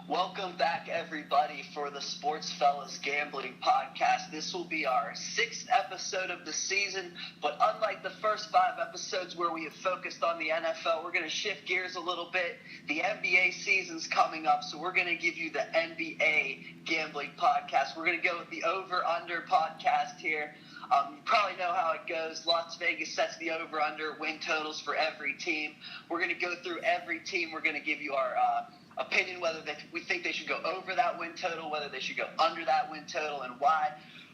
Welcome back, everybody, for the Sports Fellas Gambling Podcast. This will be our 6th episode of the season, but unlike the first 5 episodes where we have focused on the NFL, we're going to shift gears a little bit. The NBA season's coming up, so we're going to give you the NBA Gambling Podcast. We're going to go with the Over-Under podcast here. You probably know how it goes. Las Vegas sets the over-under win totals for every team. We're going to go through every team. We're going to give you our opinion whether we think they should go over that win total, whether they should go under that win total, and why.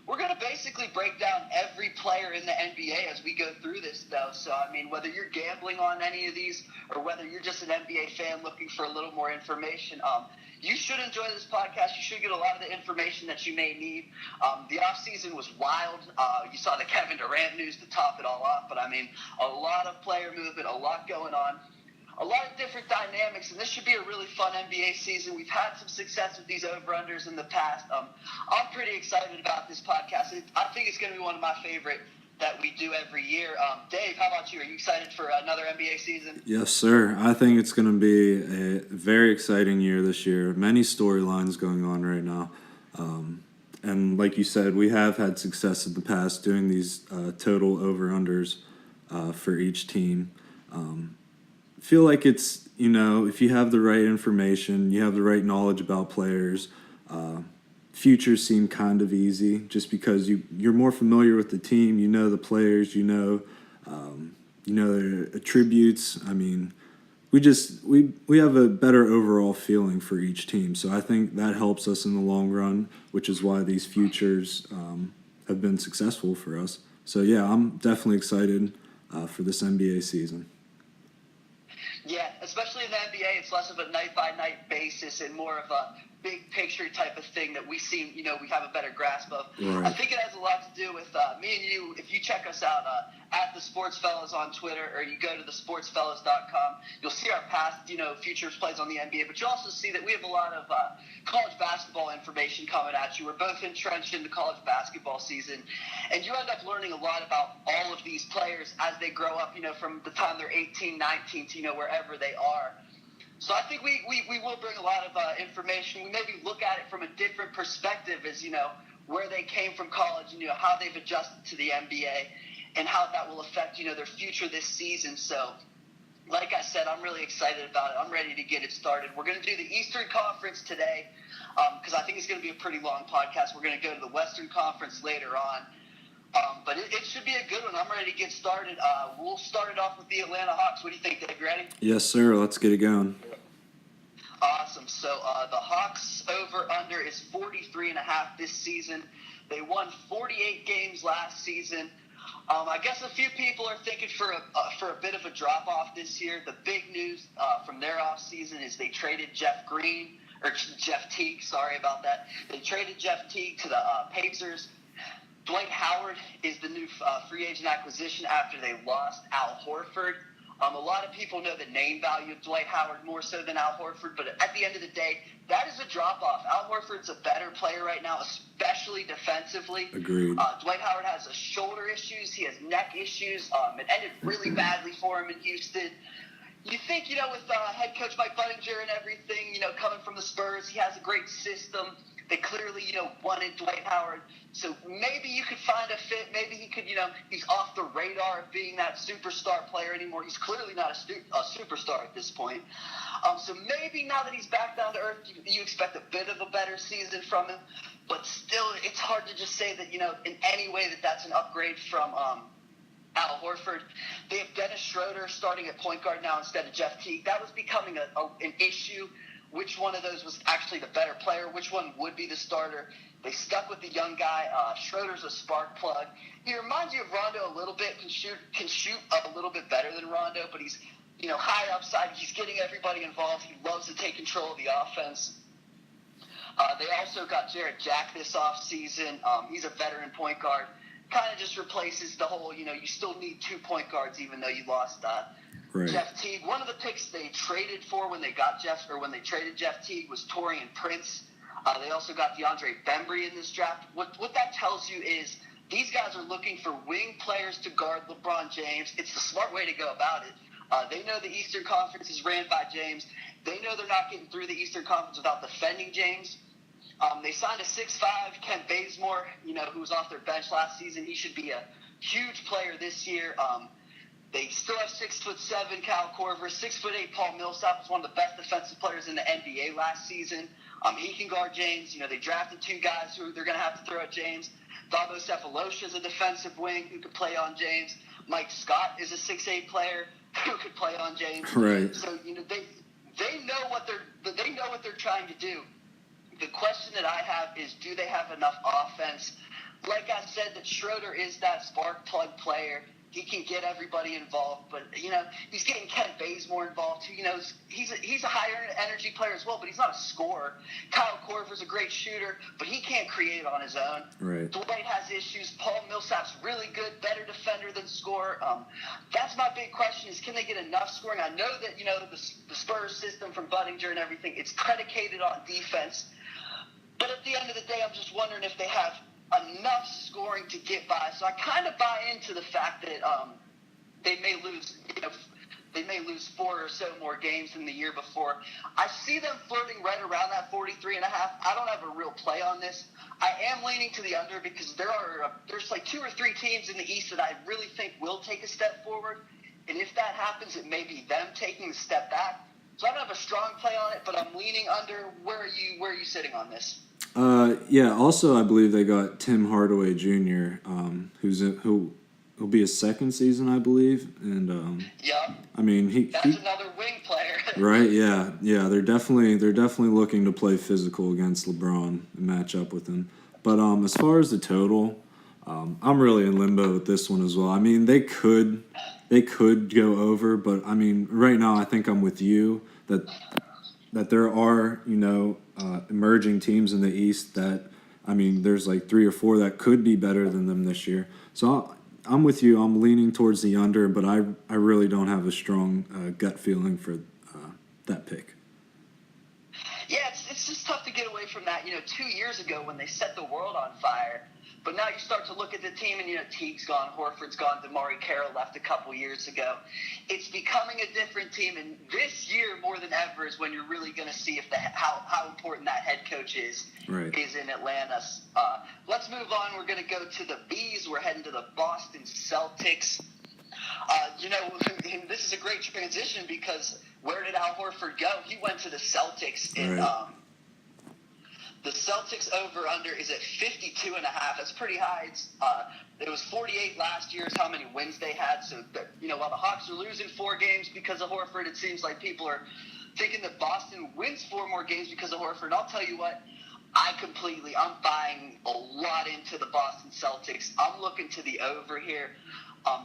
We're going to basically break down every player in the NBA as we go through this, though. So, I mean, whether you're gambling on any of these or whether you're just an NBA fan looking for a little more information, you should enjoy this podcast. You should get a lot of the information that you may need. The offseason was wild. You saw the Kevin Durant news to top it all off. But, I mean, a lot of player movement, a lot going on, a lot of different dynamics. And this should be a really fun NBA season. We've had some success with these over-unders in the past. I'm pretty excited about this podcast. I think it's going to be one of my favorite that we do every year. Dave, how about you? Are you excited for another NBA season? Yes, sir. I think it's going to be a very exciting year this year. Many storylines going on right now. And like you said, we have had success in the past doing these total over-unders for each team. Feel like it's, if you have the right information, you have the right knowledge about players, futures seem kind of easy just because you're more familiar with the team, you know the players, you know their attributes. I mean, we have a better overall feeling for each team. So I think that helps us in the long run, which is why these futures have been successful for us. So yeah, I'm definitely excited for this NBA season. Yeah, especially in the NBA, it's less of a night-by-night basis and more of a big-picture type of thing that we have a better grasp of. Right. I think it has a lot to do with me and you. If you check us out at the Sports Fellas on Twitter, or you go to thesportsfellas.com, you'll see our past, futures plays on the NBA, but you'll also see that we have a lot of college basketball information coming at you. We're both entrenched in the college basketball season, and you end up learning a lot about all of these players as they grow up, from the time they're 18, 19 to, wherever they are. So I think we will bring a lot of information. We maybe look at it from a different perspective as, where they came from college and, how they've adjusted to the NBA and how that will affect, their future this season. So, like I said, I'm really excited about it. I'm ready to get it started. We're going to do the Eastern Conference today because I think it's going to be a pretty long podcast. We're going to go to the Western Conference later on. But it should be a good one. I'm ready to get started. We'll start it off with the Atlanta Hawks. What do you think, Dave? You ready? Yes, sir. Let's get it going. Awesome. So the Hawks over-under is 43.5 this season. They won 48 games last season. I guess a few people are thinking for a bit of a drop-off this year. The big news from their offseason is they traded Jeff Teague. Sorry about that. They traded Jeff Teague to the Pacers. Dwight Howard is the new free agent acquisition after they lost Al Horford. A lot of people know the name value of Dwight Howard more so than Al Horford, but at the end of the day, that is a drop-off. Al Horford's a better player right now, especially defensively. Agreed. Dwight Howard has shoulder issues. He has neck issues. It ended really badly for him in Houston. You think, with head coach Mike Budinger and everything, coming from the Spurs, he has a great system. They clearly, wanted Dwight Howard. So maybe you could find a fit. Maybe he could, he's off the radar of being that superstar player anymore. He's clearly not a superstar at this point. So maybe now that he's back down to earth, you expect a bit of a better season from him. But still, it's hard to just say that, in any way that's an upgrade from Al Horford. They have Dennis Schroeder starting at point guard now instead of Jeff Teague. That was becoming an issue. Which one of those was actually the better player? Which one would be the starter? They stuck with the young guy. Schroeder's a spark plug. He reminds you of Rondo a little bit. Can shoot a little bit better than Rondo, but he's high upside. He's getting everybody involved. He loves to take control of the offense. They also got Jarrett Jack this offseason. He's a veteran point guard. Kind of just replaces the whole. You still need 2 point guards even though you lost. Right. Jeff Teague. One of the picks they traded for when they traded Jeff Teague was Taurean Prince. They also got DeAndre Bembry in this draft. What that tells you is these guys are looking for wing players to guard LeBron James. It's the smart way to go about it. They know the Eastern Conference is ran by James. They know they're not getting through the Eastern Conference without defending James. They signed a 6'5", Kent Bazemore, who was off their bench last season. He should be a huge player this year. They still have 6'7" Kyle Korver, 6'8" Paul Millsap was one of the best defensive players in the NBA last season. He can guard James. They drafted 2 guys who they're going to have to throw at James. Dabo Cephalosha is a defensive wing who could play on James. Mike Scott is a 6'8" player who could play on James. Right. So they know what they're trying to do. The question that I have is, do they have enough offense? Like I said, that Schroeder is that spark plug player. He can get everybody involved, but he's getting Kent Bazemore involved too. He's a higher energy player as well, but he's not a scorer. Kyle Korver's a great shooter, but he can't create on his own. Right. Dwight has issues. Paul Millsap's really good, better defender than scorer. That's my big question: is can they get enough scoring? I know that the Spurs system from Budinger and everything, it's predicated on defense, but at the end of the day, I'm just wondering if they have enough scoring to get by. So I kind of buy into the fact that they may lose 4 or so more games than the year before. I see them flirting right around that 43.5. I don't have a real play on this. I am leaning to the under because there's like 2 or 3 teams in the East that I really think will take a step forward. And if that happens, it may be them taking a step back. So I don't have a strong play on it, but I'm leaning under. Where are you sitting on this? Yeah. Also, I believe they got Tim Hardaway Jr., who'll be his second season, I believe, and yeah. I mean, that's another wing player. Right. Yeah. They're definitely looking to play physical against LeBron and match up with him. But as far as the total, I'm really in limbo with this one as well. I mean, they could go over, but I mean, right now I think I'm with you that there are emerging teams in the East that, I mean, there's like 3 or 4 that could be better than them this year. So I'm with you. I'm leaning towards the under, but I really don't have a strong gut feeling for that pick. Yeah, it's just tough to get away from that. 2 years ago when they set the world on fire, but now you start to look at the team and, Teague's gone, Horford's gone, DeMarre Carroll left a couple years ago. It's becoming a different team, and this year more than ever is when you're really going to see if how important that head coach is in Atlanta. Let's move on. We're going to go to the Bees. We're heading to the Boston Celtics. This is a great transition because where did Al Horford go? He went to the Celtics in the Celtics over-under is at 52.5. That's pretty high. It was 48 last year is how many wins they had. So, while the Hawks are losing 4 games because of Horford, it seems like people are thinking that Boston wins 4 more games because of Horford. And I'll tell you what, I'm buying a lot into the Boston Celtics. I'm looking to the over here.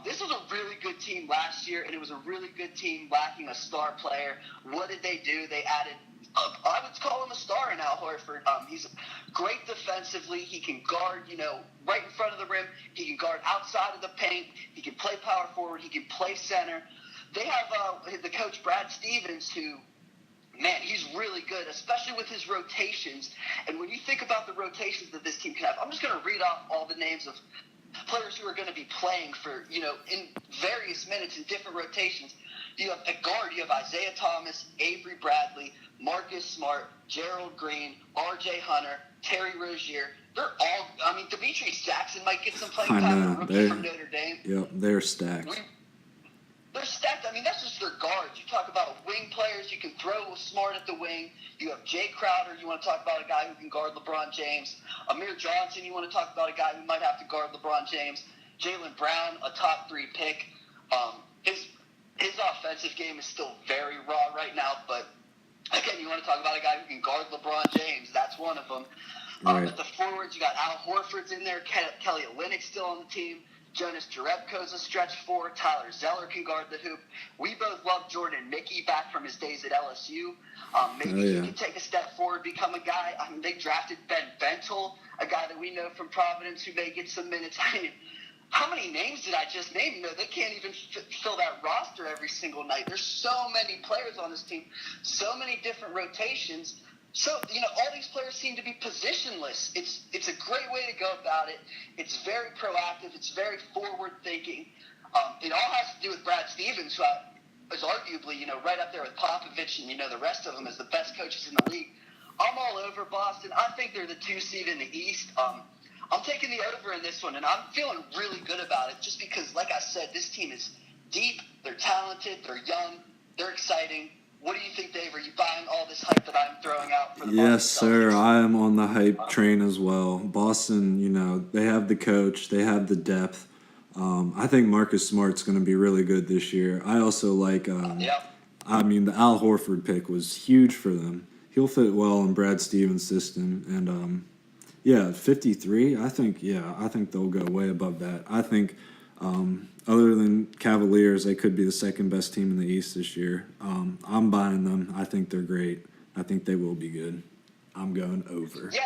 This was a really good team last year, and it was a really good team lacking a star player. What did they do? They added I would call him a star in Al Horford. He's great defensively. He can guard, right in front of the rim. He can guard outside of the paint. He can play power forward. He can play center. They have the coach, Brad Stevens, who, man, he's really good, especially with his rotations. And when you think about the rotations that this team can have, I'm just going to read off all the names of players who are going to be playing for, in various minutes in different rotations. You have at guard, you have Isaiah Thomas, Avery Bradley, Marcus Smart, Gerald Green, R.J. Hunter, Terry Rozier. They're all, Demetrius Jackson might get some playing time, a rookie from Notre Dame. Yep, they're stacked. They're stacked. That's just their guards. You talk about wing players. You can throw Smart at the wing. You have Jay Crowder. You want to talk about a guy who can guard LeBron James. Amir Johnson. You want to talk about a guy who might have to guard LeBron James. Jaylen Brown, a top 3 pick. His offensive game is still very raw right now, but again, you want to talk about a guy who can guard LeBron James. That's one of them. At the forwards, you got Al Horford's in there. Kelly Olynyk's still on the team. Jonas Jerebko's a stretch 4. Tyler Zeller can guard the hoop. We both love Jordan Mickey back from his days at LSU. Maybe he can take a step forward, become a guy. They drafted Ben Bentel, a guy that we know from Providence who may get some minutes. How many names did I just name? They can't even fill that roster every single night. There's so many players on this team, so many different rotations. So, all these players seem to be positionless. It's a great way to go about it. It's very proactive. It's very forward-thinking. It all has to do with Brad Stevens, who is arguably, right up there with Popovich and, the rest of them as the best coaches in the league. I'm all over Boston. I think they're the 2 seed in the East. I'm taking the over in this one, and I'm feeling really good about it just because, like I said, this team is deep, they're talented, they're young, they're exciting. What do you think, Dave? Are you buying all this hype that I'm throwing out for the Yes, Boston sir. Celtics? I am on the hype train as well. Boston, they have the coach, they have the depth. I think Marcus Smart's going to be really good this year. I also like, the Al Horford pick was huge for them. He'll fit well in Brad Stevens' system. And, 53, I think they'll go way above that. I think other than Cavaliers, they could be the second best team in the East this year. I'm buying them. I think they're great. I think they will be good. I'm going over. Yeah.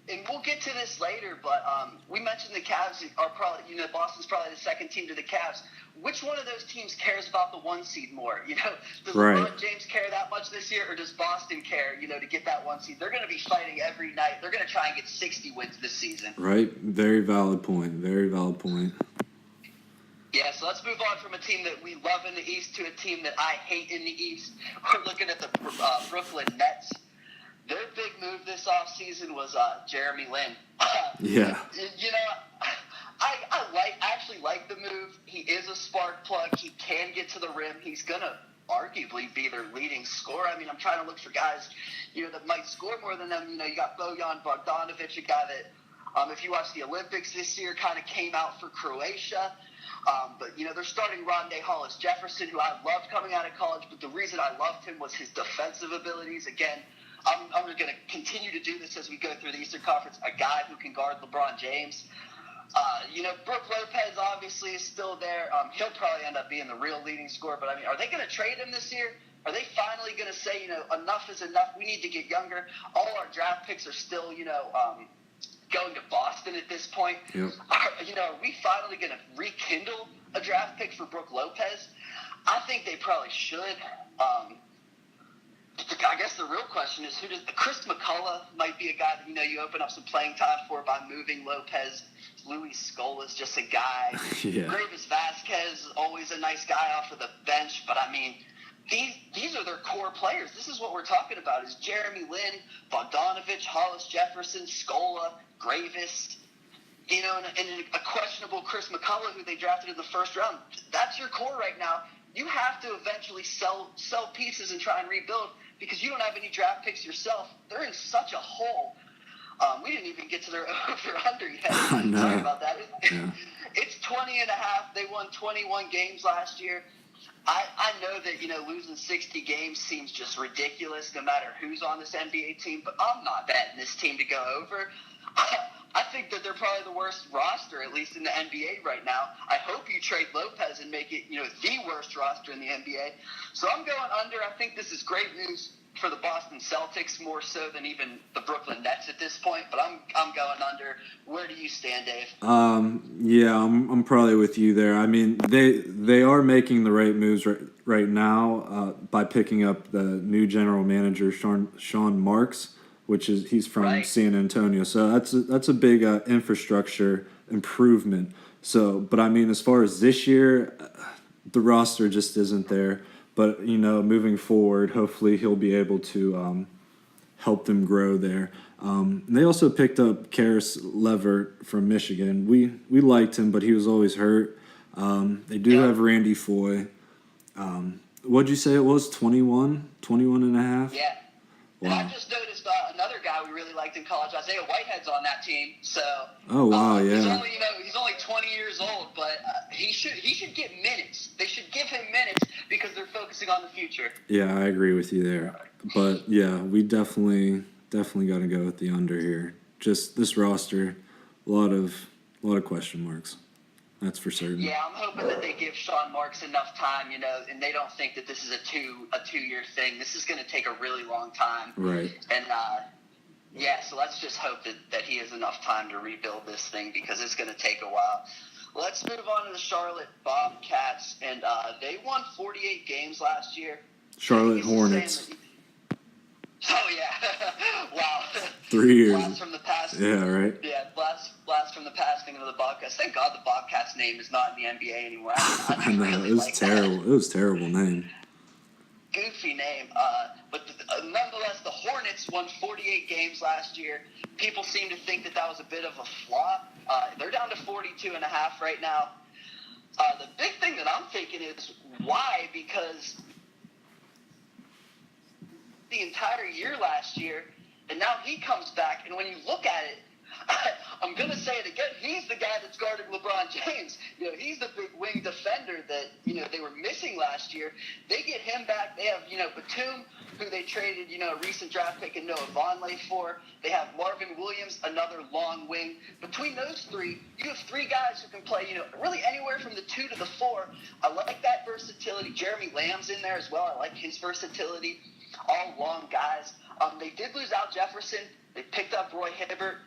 And we'll get to this later, but we mentioned the Cavs are probably, Boston's probably the second team to the Cavs. Which one of those teams cares about the 1 seed more? Does LeBron James care that much this year, or does Boston care, to get that 1 seed? They're going to be fighting every night. They're going to try and get 60 wins this season. Right. Very valid point. Very valid point. Yeah, so let's move on from a team that we love in the East to a team that I hate in the East. We're looking at the Brooklyn Nets. Their big move this offseason was Jeremy Lin. Yeah. I actually like the move. He is a spark plug. He can get to the rim. He's going to arguably be their leading scorer. I mean, I'm trying to look for guys, that might score more than them. You got Bojan Bogdanovic, a guy that, if you watch the Olympics this year, kind of came out for Croatia. But they're starting Rondé Hollis-Jefferson, who I loved coming out of college, but the reason I loved him was his defensive abilities. Again, I'm going to continue to do this as we go through the Eastern Conference, a guy who can guard LeBron James. Brook Lopez obviously is still there. He'll probably end up being the real leading scorer, but are they going to trade him this year? Are they finally going to say, enough is enough, we need to get younger? All our draft picks are still, going to Boston at this point. Yep. Are we finally going to rekindle a draft pick for Brook Lopez? I think they probably should. I guess the real question is Chris McCullough might be a guy that, you open up some playing time for by moving Lopez. Luis Scola's just a guy. Yeah. Gravis Vasquez, always a nice guy off of the bench, but these are their core players. This is what we're talking about is Jeremy Lin, Bogdanovic, Hollis-Jefferson, Scola, Gravis, and a questionable Chris McCullough who they drafted in the first round. That's your core right now. You have to eventually sell pieces and try and rebuild because you don't have any draft picks yourself. They're in such a hole. We didn't even get to their over-under yet. Sorry about that. Yeah. It's 20.5. They won 21 games last year. I know that, losing 60 games seems just ridiculous no matter who's on this NBA team, but I'm not betting this team to go over. I think that they're probably the worst roster, at least in the NBA right now. I hope you trade Lopez and make it, the worst roster in the NBA. So I'm going under. I think this is great news for the Boston Celtics more so than even the Brooklyn Nets at this point. But I'm going under. Where do you stand, Dave? I'm probably with you there. I mean, they are making the right moves right now by picking up the new general manager Sean Marks, he's from San Antonio. So that's a big infrastructure improvement. So, but I mean, as far as this year, the roster just isn't there. But, moving forward, hopefully he'll be able to help them grow there. They also picked up Karis LeVert from Michigan. We liked him, but he was always hurt. They do have Randy Foye. What'd you say it was, 21 and a half? Yeah. Wow. And I just noticed another guy we really liked in college, Isaiah Whitehead's on that team. So, oh wow, yeah. He's only 20 years old, but he should get minutes. They should give him minutes because they're focusing on the future. Yeah, I agree with you there. But yeah, we definitely got to go with the under here. Just this roster, a lot of question marks. That's for certain. Yeah, I'm hoping that they give Sean Marks enough time, and they don't think that this is a two-year thing. This is going to take a really long time. Right. And, so let's just hope that he has enough time to rebuild this thing because it's going to take a while. Let's move on to the Charlotte Bobcats, and they won 48 games last year. Charlotte Hornets. Oh, yeah. Wow. 3 years. Blast from the past. Yeah, right. Yeah, blast from the past into the this. Thank God the Bobcats name is not in the NBA anymore. I know, really it was like terrible. That. It was a terrible name. Goofy name. But nonetheless, the Hornets won 48 games last year. People seem to think that was a bit of a flop. They're down to 42.5 right now. The big thing that I'm thinking is why? Because the entire year last year, and now he comes back, and when you look at it, I'm going to say it again, he's the guy that's guarding LeBron James. He's the big wing defender that, they were missing last year. They get him back. They have, Batum, who they traded, a recent draft pick and Noah Vonleh for. They have Marvin Williams, another long wing. Between those three, you have three guys who can play, really anywhere from the 2 to the 4. I like that versatility. Jeremy Lamb's in there as well. I like his versatility. All long guys. They did lose Al Jefferson. They picked up Roy Hibbert.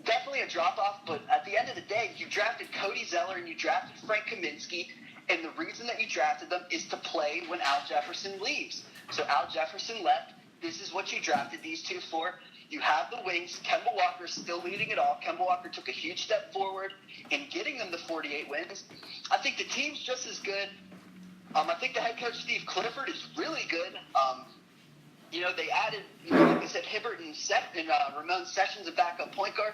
Definitely a drop-off, but at the end of the day, you drafted Cody Zeller and you drafted Frank Kaminsky, and the reason that you drafted them is to play when Al Jefferson leaves. So Al Jefferson left. This is what you drafted these two for. You have the wings. Kemba Walker still leading it all. Kemba Walker took a huge step forward in getting them the 48 wins. I think the team's just as good. I think the head coach, Steve Clifford, is really good. They added, like I said, Hibbert and Ramon Sessions, a backup point guard.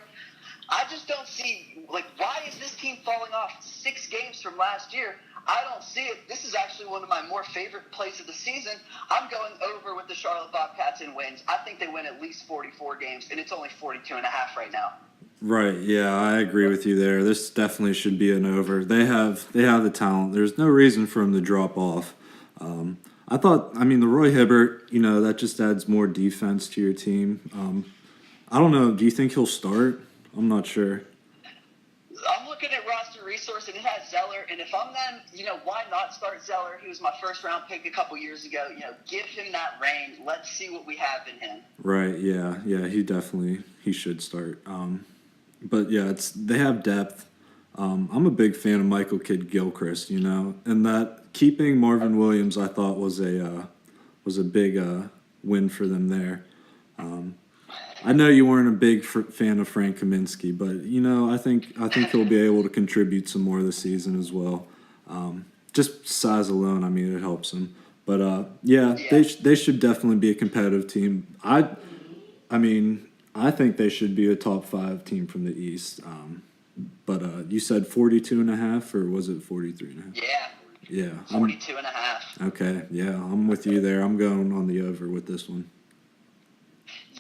I just don't see, why is this team falling off 6 games from last year? I don't see it. This is actually one of my more favorite plays of the season. I'm going over with the Charlotte Bobcats in wins. I think they win at least 44 games, and it's only 42.5 right now. Right, yeah, I agree with you there. This definitely should be an over. They have the talent. There's no reason for them to drop off. The Roy Hibbert, that just adds more defense to your team. I don't know. Do you think he'll start? I'm not sure. I'm looking at roster resource, and it has Zeller. And if I'm them, why not start Zeller? He was my first-round pick a couple years ago. Give him that reign. Let's see what we have in him. Right, yeah. He should start. But, yeah, they have depth. I'm a big fan of Michael Kidd-Gilchrist, and that keeping Marvin Williams, I thought was a big win for them there. I know you weren't a big fan of Frank Kaminsky, but I think he'll be able to contribute some more this season as well. Just size alone, it helps him. But they should definitely be a competitive team. I think they should be a top 5 team from the East. But you said 42.5, or was it 43.5? Yeah. 42.5. Okay, yeah, I'm with you there. I'm going on the over with this one.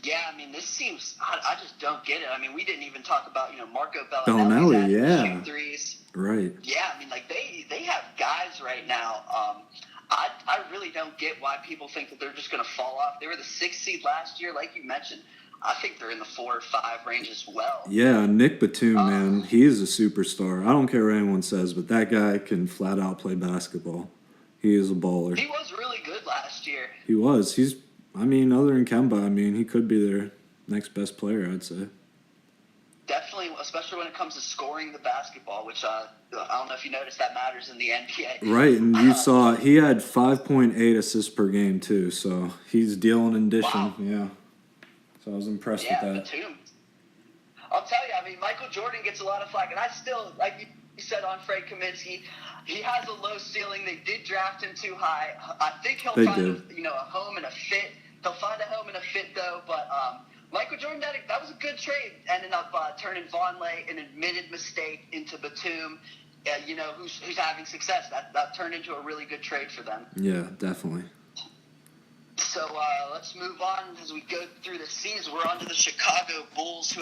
Yeah, this seems, I just don't get it. We didn't even talk about, Marco Bellinelli, yeah. 2 threes. Right. Yeah, they have guys right now. I really don't get why people think that they're just going to fall off. They were the 6th seed last year, like you mentioned. I think they're in the 4 or 5 range as well. Yeah, Nick Batum, man, he is a superstar. I don't care what anyone says, but that guy can flat out play basketball. He is a baller. He was really good last year. He was. He's, other than Kemba, he could be their next best player, I'd say. Definitely, especially when it comes to scoring the basketball, which I don't know if you noticed that matters in the NBA. Right, and you saw he had 5.8 assists per game, too, so he's dealing and dishing. Wow. Yeah. So I was impressed with that. Batum. I'll tell you, Michael Jordan gets a lot of flack, and I still, like you said on Frank Kaminsky, he has a low ceiling. They did draft him too high. I think he'll find a home and a fit. He'll find a home and a fit, though, but Michael Jordan, that was a good trade, ended up turning Vonleh, an admitted mistake, into Batum, who's having success. That turned into a really good trade for them. Yeah, definitely. So let's move on as we go through the season. We're on to the Chicago Bulls, who,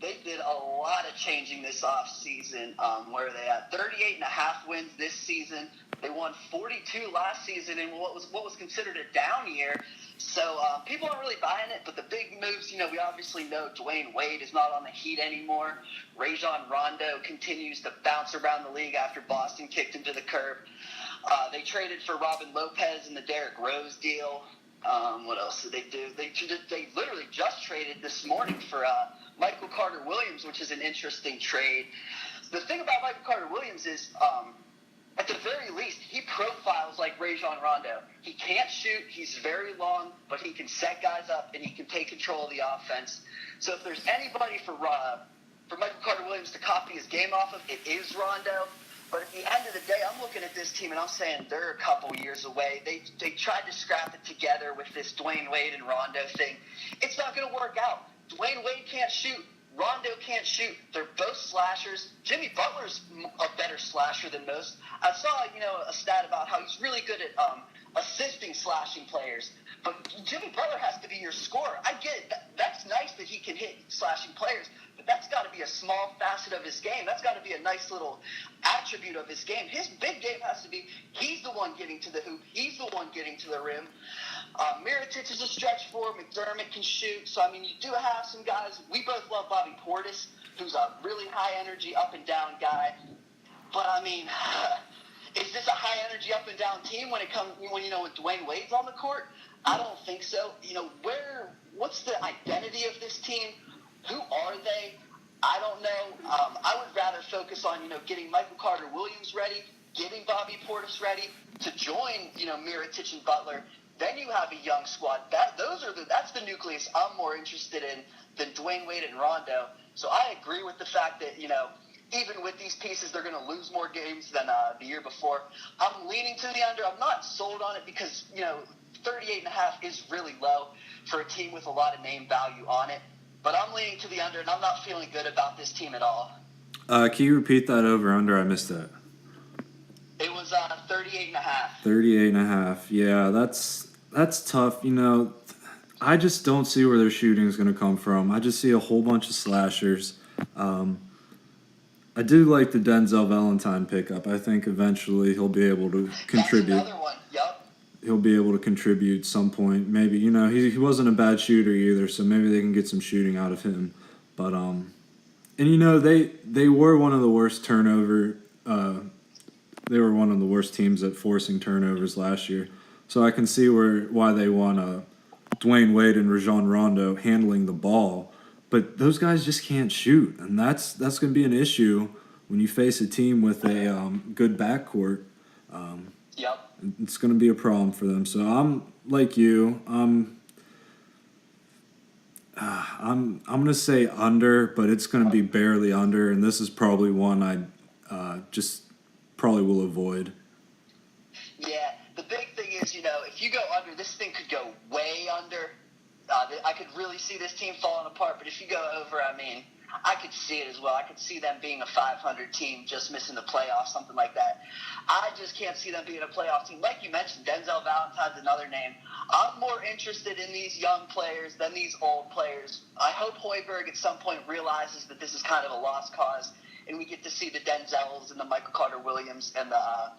they did a lot of changing this offseason, where they had 38.5 wins this season. They won 42 last season in what was considered a down year. So people aren't really buying it, but the big moves, we obviously know Dwayne Wade is not on the Heat anymore. Rajon Rondo continues to bounce around the league after Boston kicked him to the curb. They traded for Robin Lopez in the Derrick Rose deal. What else did they do? They literally just traded this morning for Michael Carter-Williams, which is an interesting trade. The thing about Michael Carter-Williams is, at the very least, he profiles like Rajon Rondo. He can't shoot. He's very long, but he can set guys up, and he can take control of the offense. So if there's anybody for for Michael Carter-Williams to copy his game off of, it is Rondo. But at the end of the day, I'm looking at this team and I'm saying they're a couple years away. They tried to scrap it together with this Dwayne Wade and Rondo thing. It's not going to work out. Dwayne Wade can't shoot. Rondo can't shoot. They're both slashers. Jimmy Butler's a better slasher than most. I saw, a stat about how he's really good at assisting slashing players. But Jimmy Butler has to be your scorer. I get it. That's nice that he can hit slashing players, but that's got to be a small facet of his game. That's got to be a nice little attribute of his game. His big game has to be he's the one getting to the hoop. He's the one getting to the rim. Mirotic is a stretch four. McDermott can shoot. So, you do have some guys. We both love Bobby Portis, who's a really high-energy, up-and-down guy. But, is this a high-energy, up-and-down team when when Dwayne Wade's on the court? I don't think so. What's the identity of this team? Who are they? I don't know. I would rather focus on, getting Michael Carter-Williams ready, getting Bobby Portis ready to join, Mirotic and Butler. Then you have a young squad. That's the nucleus I'm more interested in than Dwayne Wade and Rondo. So I agree with the fact that, even with these pieces, they're going to lose more games than the year before. I'm leaning to the under. I'm not sold on it because, 38.5 is really low for a team with a lot of name value on it. But I'm leaning to the under, and I'm not feeling good about this team at all. Can you repeat that over-under? I missed that. It was 38.5. 38.5. Yeah, that's tough. I just don't see where their shooting is going to come from. I just see a whole bunch of slashers. I do like the Denzel Valentine pickup. I think eventually he'll be able to contribute. That's another one. Yep. He'll be able to contribute some point. Maybe, he wasn't a bad shooter either, so maybe they can get some shooting out of him. But they were one of the worst they were one of the worst teams at forcing turnovers last year. So I can see why they want Dwayne Wade and Rajon Rondo handling the ball. But those guys just can't shoot, and that's going to be an issue when you face a team with a good backcourt. Yep. It's going to be a problem for them. So I'm like you. I'm going to say under, but it's going to be barely under, and this is probably one I just probably will avoid. Yeah, the big thing is, if you go under, this thing could go way under. I could really see this team falling apart, but if you go over, I could see it as well. I could see them being a 500 team, just missing the playoffs, something like that. I just can't see them being a playoff team. Like you mentioned, Denzel Valentine's another name. I'm more interested in these young players than these old players. I hope Hoiberg at some point realizes that this is kind of a lost cause, and we get to see the Denzels and the Michael Carter-Williams and the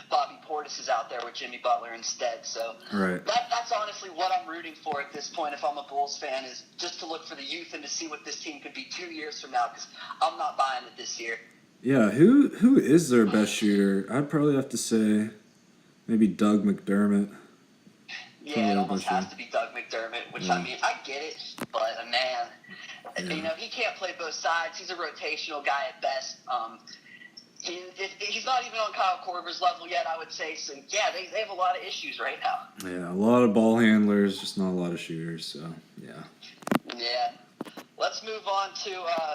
Bobby Portis out there with Jimmy Butler instead. So right. That's honestly what I'm rooting for at this point if I'm a Bulls fan, is just to look for the youth and to see what this team could be 2 years from now, because I'm not buying it this year. Yeah, who is their best shooter? I'd probably have to say maybe Doug McDermott. Yeah, it almost has to be Doug McDermott, which, I get it, but, man, he can't play both sides. He's a rotational guy at best. He's not even on Kyle Korver's level yet, I would say. So, yeah, they have a lot of issues right now. Yeah, a lot of ball handlers, just not a lot of shooters, so, yeah. Yeah. Let's move on to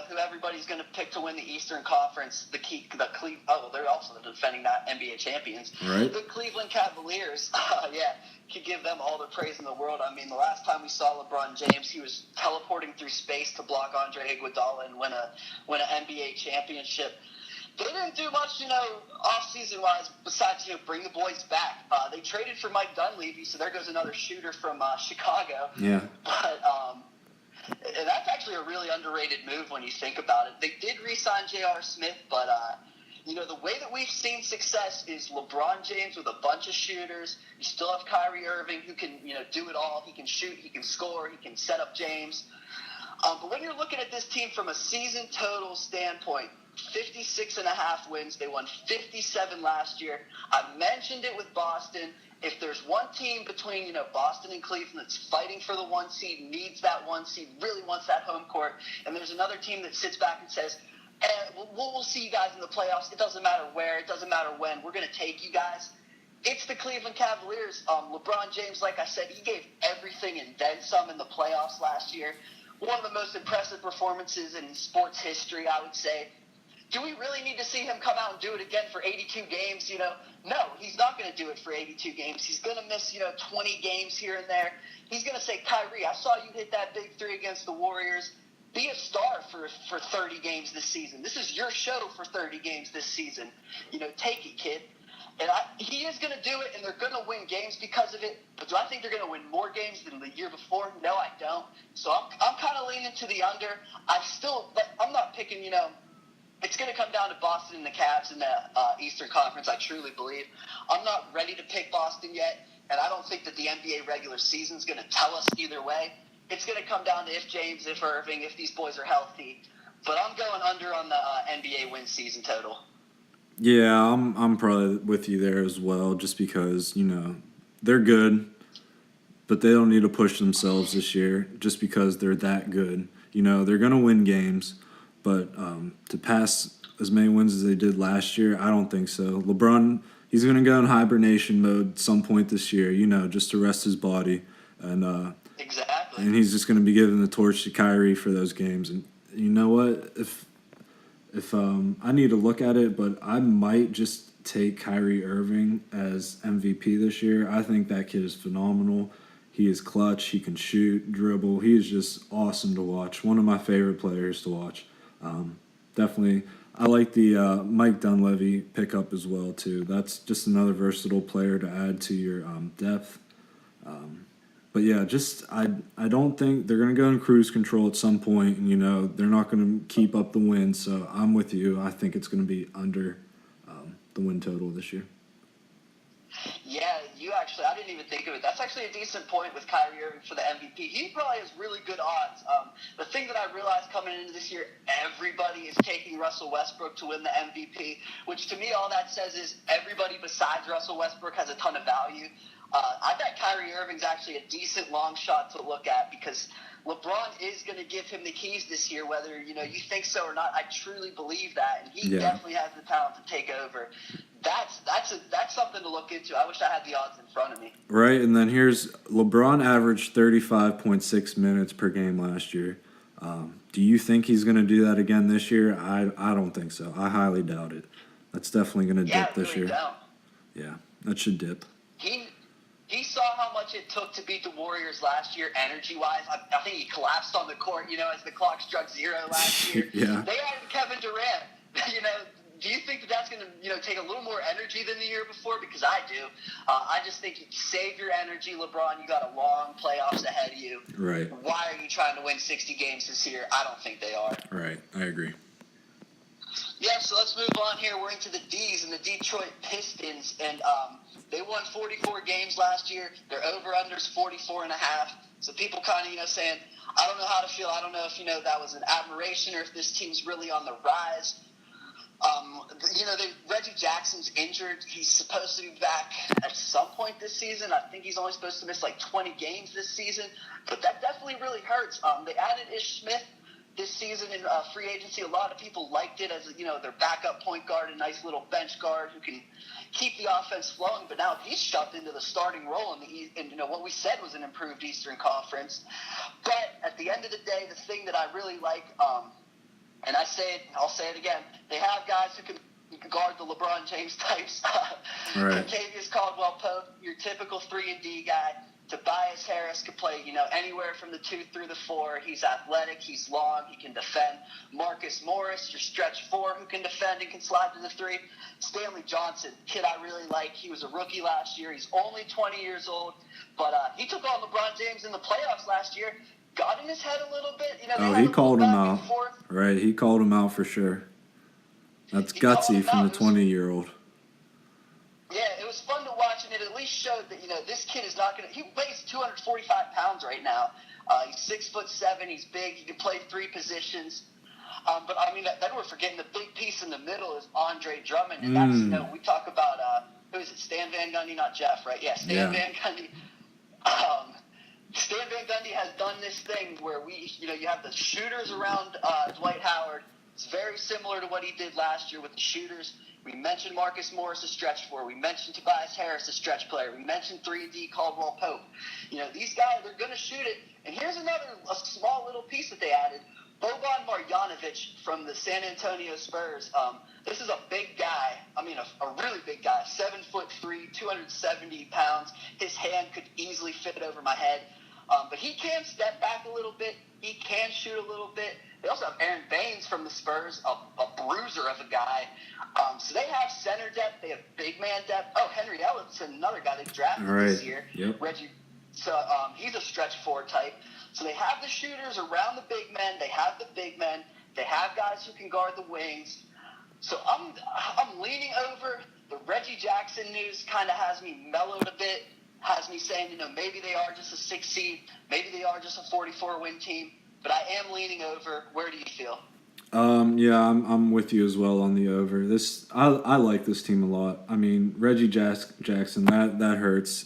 who everybody's going to pick to win the Eastern Conference. They're also the defending NBA champions. Right. The Cleveland Cavaliers. Could give them all the praise in the world. The last time we saw LeBron James, he was teleporting through space to block Andre Iguodala and win an NBA championship. They didn't do much, off-season wise besides bring the boys back. They traded for Mike Dunleavy, so there goes another shooter from Chicago. Yeah. But and that's actually a really underrated move when you think about it. They did re-sign J.R. Smith, but the way that we've seen success is LeBron James with a bunch of shooters. You still have Kyrie Irving, who can do it all. He can shoot, he can score, he can set up James. But when you're looking at this team from a season total standpoint, 56.5 wins. They won 57 last year. I mentioned it with Boston. If there's one team between, Boston and Cleveland that's fighting for the 1 seed, needs that 1 seed, really wants that home court, and there's another team that sits back and says, we'll see you guys in the playoffs. It doesn't matter where. It doesn't matter when. We're going to take you guys. It's the Cleveland Cavaliers. LeBron James, like I said, he gave everything and then some in the playoffs last year. one of the most impressive performances in sports history, I would say. Do we really need to see him come out and do it again for 82 games? No, he's not going to do it for 82 games. He's going to miss, 20 games here and there. He's going to say, Kyrie, I saw you hit that big three against the Warriors. Be a star for 30 games this season. This is your show for 30 games this season. Take it, kid. And he is going to do it, and they're going to win games because of it. But do I think they're going to win more games than the year before? No, I don't. So I'm kind of leaning to the under. I'm not picking, it's going to come down to Boston and the Cavs in the Eastern Conference, I truly believe. I'm not ready to pick Boston yet, and I don't think that the NBA regular season is going to tell us either way. It's going to come down to if James, if Irving, if these boys are healthy. But I'm going under on the NBA win season total. Yeah, I'm probably with you there as well, just because, they're good, but they don't need to push themselves this year just because they're that good. They're going to win games, but to pass as many wins as they did last year, I don't think so. LeBron, he's going to go in hibernation mode some point this year, just to rest his body. And exactly. And he's just going to be giving the torch to Kyrie for those games. And you know what? If I need to look at it, but I might just take Kyrie Irving as MVP this year. I think that kid is phenomenal. He is clutch. He can shoot, dribble. He is just awesome to watch. One of my favorite players to watch. Definitely. I like the Mike Dunleavy pickup as well, too. That's just another versatile player to add to your depth. But yeah, I don't think they're going to go in cruise control at some point, and they're not going to keep up the win. So I'm with you. I think it's going to be under the win total this year. Yeah, I didn't even think of it. That's actually a decent point with Kyrie Irving for the MVP. He probably has really good odds. The thing that I realized coming into this year, everybody is taking Russell Westbrook to win the MVP, which to me all that says is everybody besides Russell Westbrook has a ton of value. I bet Kyrie Irving's actually a decent long shot to look at because LeBron is going to give him the keys this year, whether you think so or not. I truly believe that, and he definitely has the talent to take over. That's something to look into. I wish I had the odds in front of me. Right, and then here's LeBron averaged 35.6 minutes per game last year. Do you think he's going to do that again this year? I don't think so. I highly doubt it. That's definitely going to dip this year. Don't. Yeah, that should dip. He saw how much it took to beat the Warriors last year, energy-wise. I think he collapsed on the court, as the clock struck zero last year. Yeah. They added Kevin Durant. Do you think that's going to, take a little more energy than the year before? Because I do. I just think you save your energy, LeBron. You got a long playoffs ahead of you. Right. Why are you trying to win 60 games this year? I don't think they are. Right. I agree. Yeah, so let's move on here. We're into the D's and the Detroit Pistons, and they won 44 games last year. Their over-under's 44.5. So people kind of, saying, I don't know how to feel. I don't know if, that was an admiration or if this team's really on the rise. Reggie Jackson's injured. He's supposed to be back at some point this season. I think he's only supposed to miss 20 games this season, but that definitely really hurts. They added Ish Smith this season in free agency. A lot of people liked it as their backup point guard, a nice little bench guard who can keep the offense flowing. But now he's shoved into the starting role in what we said was an improved Eastern Conference. But at the end of the day, the thing that I really like, and I'll say it again, they have guys who can guard the LeBron James types. Right. Contavious Caldwell-Pope, your typical 3-and-D guy. Tobias Harris could play, anywhere from the 2 through the 4. He's athletic, he's long, he can defend. Marcus Morris, your stretch 4 who can defend and can slide to the 3. Stanley Johnson, kid I really like. He was a rookie last year. He's only 20 years old, but he took on LeBron James in the playoffs last year. Got in his head a little bit. He called him out. Right, he called him out for sure. That's gutsy from the 20-year-old. Yeah, it was fun to watch, and it at least showed that, this kid is not going to – he weighs 245 pounds right now. He's 6'7". He's big. He can play 3 positions. But, then we're forgetting the big piece in the middle is Andre Drummond. And that's, we talk about who is it, Stan Van Gundy, not Jeff, right? Yeah, Stan Van Gundy. Stan Van Gundy has done this thing where you have the shooters around Dwight Howard. It's very similar to what he did last year with the shooters. We mentioned Marcus Morris, a stretch four. We mentioned Tobias Harris, a stretch player. We mentioned 3D Caldwell Pope. These guys, they're going to shoot it. And here's a small little piece that they added. Boban Marjanovic from the San Antonio Spurs. This is a big guy. I mean, a really big guy. 7'3", 270 pounds. His hand could easily fit over my head. But he can step back a little bit. He can shoot a little bit. They also have Aaron Baines from the Spurs, a bruiser of a guy. So they have center depth. They have big man depth. Oh, Henry Ellison, another guy they drafted this year. Yep. Reggie. So he's a stretch four type. So they have the shooters around the big men. They have the big men. They have guys who can guard the wings. So I'm leaning over. The Reggie Jackson news kind of has me mellowed a bit. Has me saying, maybe they are just a 6 seed. Maybe they are just a 44-win team. But I am leaning over. Where do you feel? Yeah, I'm with you as well on the over. I like this team a lot. I mean, Reggie Jackson, that hurts.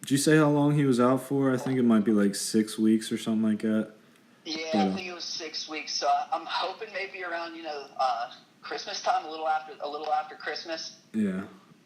Did you say how long he was out for? I think it might be like 6 weeks or something like that. Yeah, I think it was 6 weeks. So I'm hoping maybe around Christmas time, a little after Christmas. Yeah.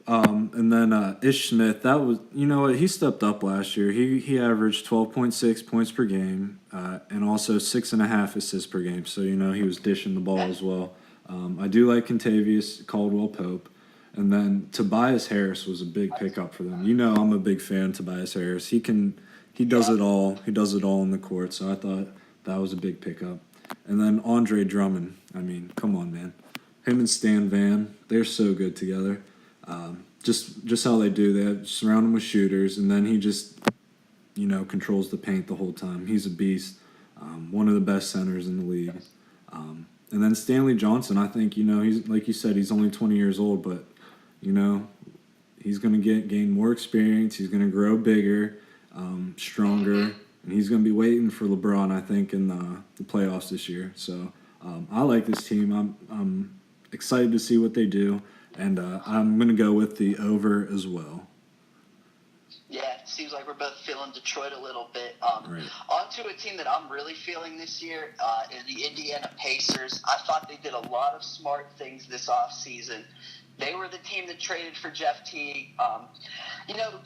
And then Ish Smith, that was, he stepped up last year. He averaged 12.6 points per game, and also 6.5 assists per game. So, he was dishing the ball as well. I do like Contavious Caldwell Pope. And then Tobias Harris was a big pickup for them. I'm a big fan of Tobias Harris. He does it all. He does it all in the court. So I thought that was a big pickup. And then Andre Drummond. I mean, come on, man. Him and Stan Van, they're so good together. Just how they do. They surround him with shooters, and then he just, controls the paint the whole time. He's a beast. One of the best centers in the league. And then Stanley Johnson, I think, he's, like you said, he's only 20 years old, but, he's going to gain more experience. He's going to grow bigger, stronger, and he's going to be waiting for LeBron, I think, in the playoffs this year. So I like this team. I'm excited to see what they do. And I'm going to go with the over as well. Yeah, it seems like we're both feeling Detroit a little bit. Right. On to a team that I'm really feeling this year is the Indiana Pacers. I thought they did a lot of smart things this offseason. They were the team that traded for Jeff Teague.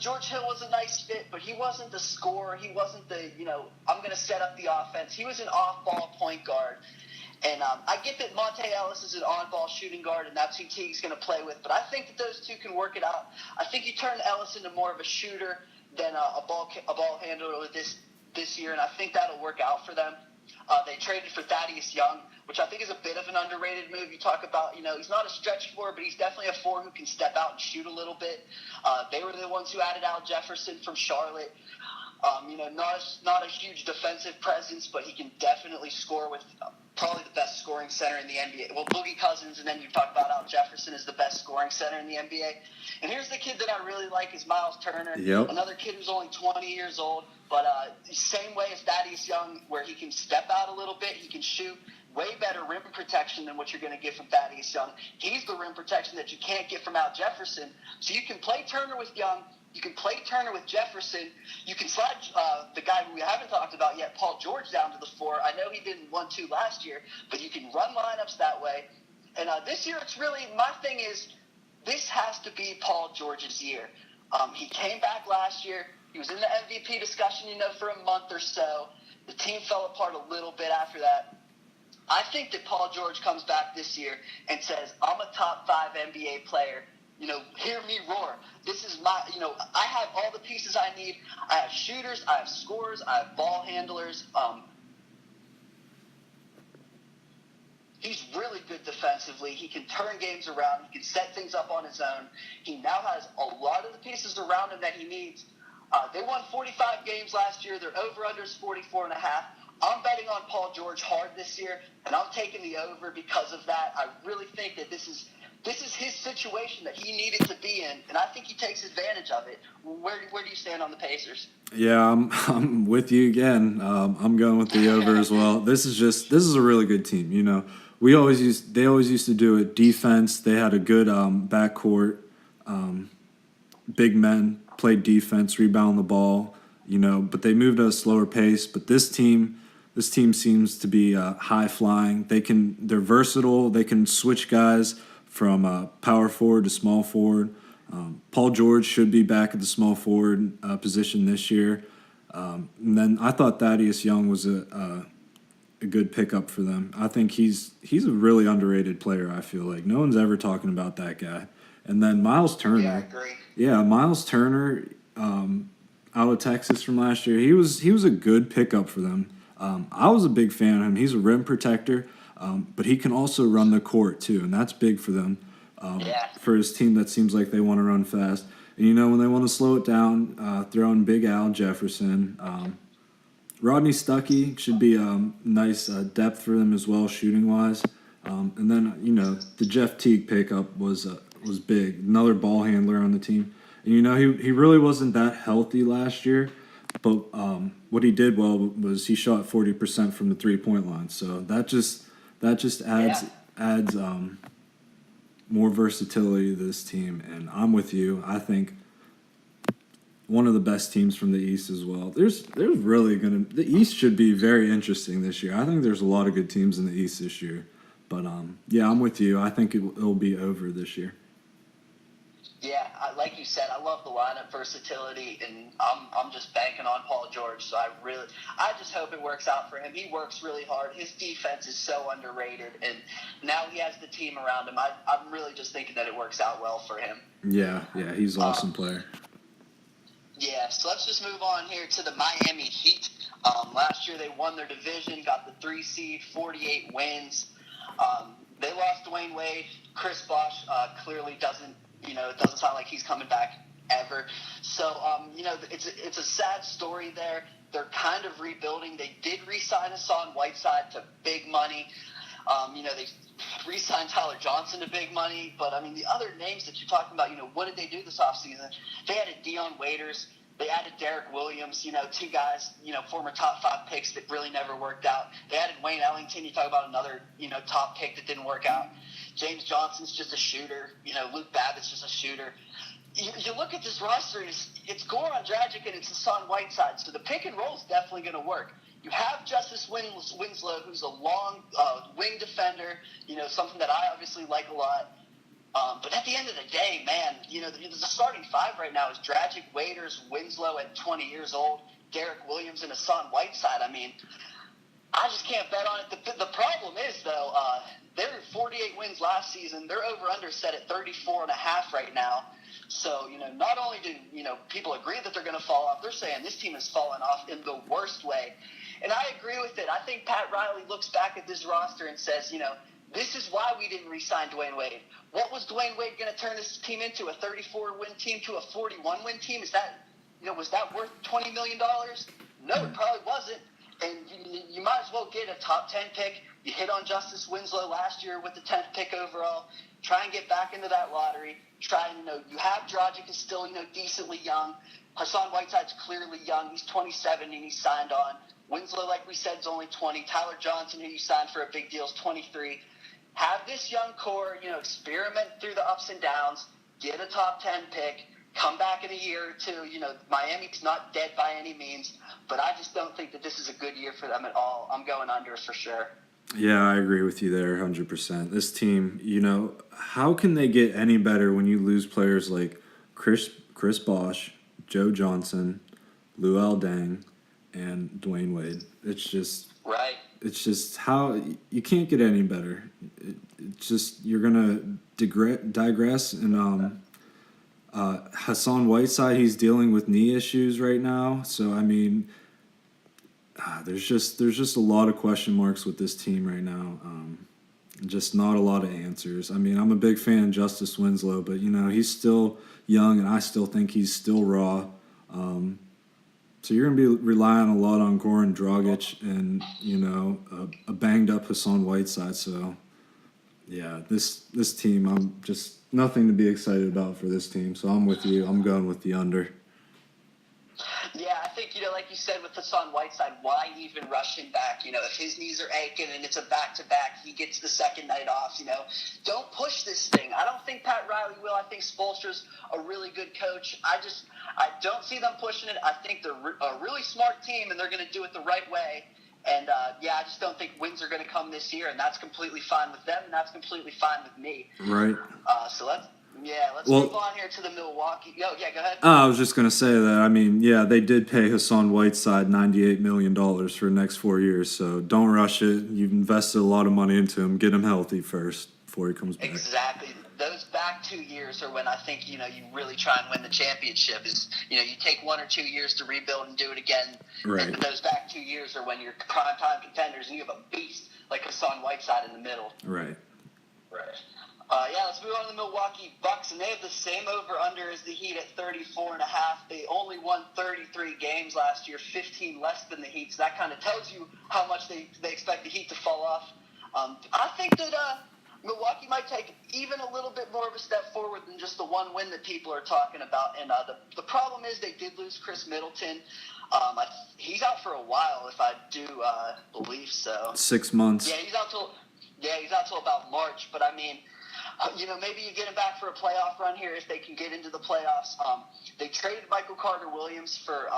George Hill was a nice fit, but he wasn't the scorer. He wasn't the, I'm going to set up the offense. He was an off-ball point guard. And I get that Monte Ellis is an on-ball shooting guard, and that's who Teague's going to play with. But I think that those two can work it out. I think you turn Ellis into more of a shooter than a ball handler this year, and I think that'll work out for them. They traded for Thaddeus Young, which I think is a bit of an underrated move. You talk about, he's not a stretch four, but he's definitely a four who can step out and shoot a little bit. They were the ones who added Al Jefferson from Charlotte. Not a huge defensive presence, but he can definitely score with probably the best scoring center in the NBA. Well, Boogie Cousins, and then you talk about Al Jefferson as the best scoring center in the NBA. And here's the kid that I really like is Miles Turner. Yep. Another kid who's only 20 years old, but same way as Thaddeus Young, where he can step out a little bit, he can shoot. Way better rim protection than what you're going to get from Thaddeus Young. He's the rim protection that you can't get from Al Jefferson. So you can play Turner with Young. You can play Turner with Jefferson. You can slide the guy who we haven't talked about yet, Paul George, down to the floor. I know he didn't 1-2 last year, but you can run lineups that way. And this year, it's really – my thing is this has to be Paul George's year. He came back last year. He was in the MVP discussion, for a month or so. The team fell apart a little bit after that. I think that Paul George comes back this year and says, I'm a top 5 NBA player. Hear me roar. This is my, I have all the pieces I need. I have shooters, I have scorers, I have ball handlers. He's really good defensively. He can turn games around. He can set things up on his own. He now has a lot of the pieces around him that he needs. They won 45 games last year. Their over-under is 44.5. I'm betting on Paul George hard this year, and I'm taking the over because of that. I really think that this is his situation that he needed to be in, and I think he takes advantage of it. Where do you stand on the Pacers? Yeah, I'm with you again. I'm going with the over as well. This is a really good team. They always used to do it defense. They had a good backcourt. Big men played defense, rebound the ball. But they moved at a slower pace. But this team seems to be high flying. They're versatile. They can switch guys from power forward to small forward. Paul George should be back at the small forward position this year. And then I thought Thaddeus Young was a good pickup for them. I think he's a really underrated player, I feel like. No one's ever talking about that guy. And then Miles Turner. Yeah, I agree. Yeah, Miles Turner out of Texas from last year. He was a good pickup for them. I was a big fan of him. He's a rim protector, but he can also run the court too, and that's big for them. For his team that seems like they want to run fast. And, when they want to slow it down, throw in Big Al Jefferson. Rodney Stuckey should be nice depth for them as well, shooting-wise. And then, the Jeff Teague pickup was big. Another ball handler on the team. And, he really wasn't that healthy last year. But what he did well was he shot 40% from the three-point line. So that just adds more versatility to this team. And I'm with you. I think one of the best teams from the East as well. There's really the East should be very interesting this year. I think there's a lot of good teams in the East this year. But yeah, I'm with you. I think it'll be over this year. Yeah, like you said, I love the lineup versatility, and I'm just banking on Paul George. So I just hope it works out for him. He works really hard. His defense is so underrated, and now he has the team around him. I'm really just thinking that it works out well for him. Yeah, he's an awesome player. Yeah, so let's just move on here to the Miami Heat. Last year they won their division, got the 3 seed, 48 wins. They lost Dwayne Wade. Chris Bosh clearly doesn't. It doesn't sound like he's coming back ever. So, it's a sad story there. They're kind of rebuilding. They did re-sign Hassan Whiteside to big money. They re-signed Tyler Johnson to big money. But, the other names that you're talking about, what did they do this offseason? They added Dion Waiters. They added Derek Williams, 2 guys, former top 5 picks that really never worked out. They added Wayne Ellington. You talk about another, top pick that didn't work out. James Johnson's just a shooter. Luke Babbitt's just a shooter. You look at this roster, it's Goran Dragic and it's Hassan Whiteside. So the pick and roll is definitely going to work. You have Justice Winslow, who's a long wing defender, something that I obviously like a lot. But at the end of the day, man, the starting 5 right now is Dragic, Waiters, Winslow at 20 years old, Derek Williams, and Hassan Whiteside. I just can't bet on it. The problem is, though, they were 48 wins last season. They're over-under set at 34.5 right now. So, not only do, people agree that they're going to fall off, they're saying this team has fallen off in the worst way. And I agree with it. I think Pat Riley looks back at this roster and says, this is why we didn't re-sign Dwayne Wade. What was Dwayne Wade going to turn this team into? A 34-win team to a 41-win team? Is that, was that worth $20 million? No, it probably wasn't. And you might as well get a top 10 pick. You hit on Justice Winslow last year with the 10th pick overall. Try and get back into that lottery. You have Dragic is still, decently young. Hassan Whiteside's clearly young. He's 27 and he's signed on. Winslow, like we said, is only 20. Tyler Johnson, who you signed for a big deal, is 23. Have this young core, experiment through the ups and downs, get a top 10 pick, come back in a year or two. Miami's not dead by any means, but I just don't think that this is a good year for them at all. I'm going under for sure. Yeah, I agree with you there 100%. This team, how can they get any better when you lose players like Chris Bosh, Joe Johnson, Luol Deng, and Dwayne Wade? It's just right. It's just how you can't get any better. It's just you're gonna digress. And Hassan Whiteside, he's dealing with knee issues right now. So there's just a lot of question marks with this team right now. Just not a lot of answers. I'm a big fan of Justice Winslow, but he's still young, and I still think he's still raw. So you're going to be relying a lot on Goran Dragic and, a banged-up Hassan Whiteside. So, yeah, this team, I'm just nothing to be excited about for this team. So I'm with you. I'm going with the under. Yeah, I think, like you said with Hassan Whiteside, why even rush him back? If his knees are aching and it's a back-to-back, he gets the second night off, Don't push this thing. I don't think Pat Riley will. I think Spoelstra's a really good coach. I don't see them pushing it. I think they're a really smart team, and they're going to do it the right way. And, I just don't think wins are going to come this year, and that's completely fine with them, and that's completely fine with me. Right. So let's move on here to the Milwaukee. Go ahead. I was just going to say that, I mean, yeah, they did pay Hassan Whiteside $98 million for the next 4 years, so don't rush it. You've invested a lot of money into him. Get him healthy first before he comes back. Exactly. Those back 2 years are when I think, you really try and win the championship. You take 1 or 2 years to rebuild and do it again. Right. And those back 2 years are when you're primetime contenders and you have a beast like Hassan Whiteside in the middle. Right. Let's move on to the Milwaukee Bucks, and they have the same over-under as the Heat at 34.5. They only won 33 games last year, 15 less than the Heat, so that kind of tells you how much they expect the Heat to fall off. I think that Milwaukee might take even a little bit more of a step forward than just the one win that people are talking about. And the problem is they did lose Chris Middleton. He's out for a while, if I do believe so. 6 months. Yeah, he's out till about March. But I mean, maybe you get him back for a playoff run here if they can get into the playoffs. They traded Michael Carter-Williams for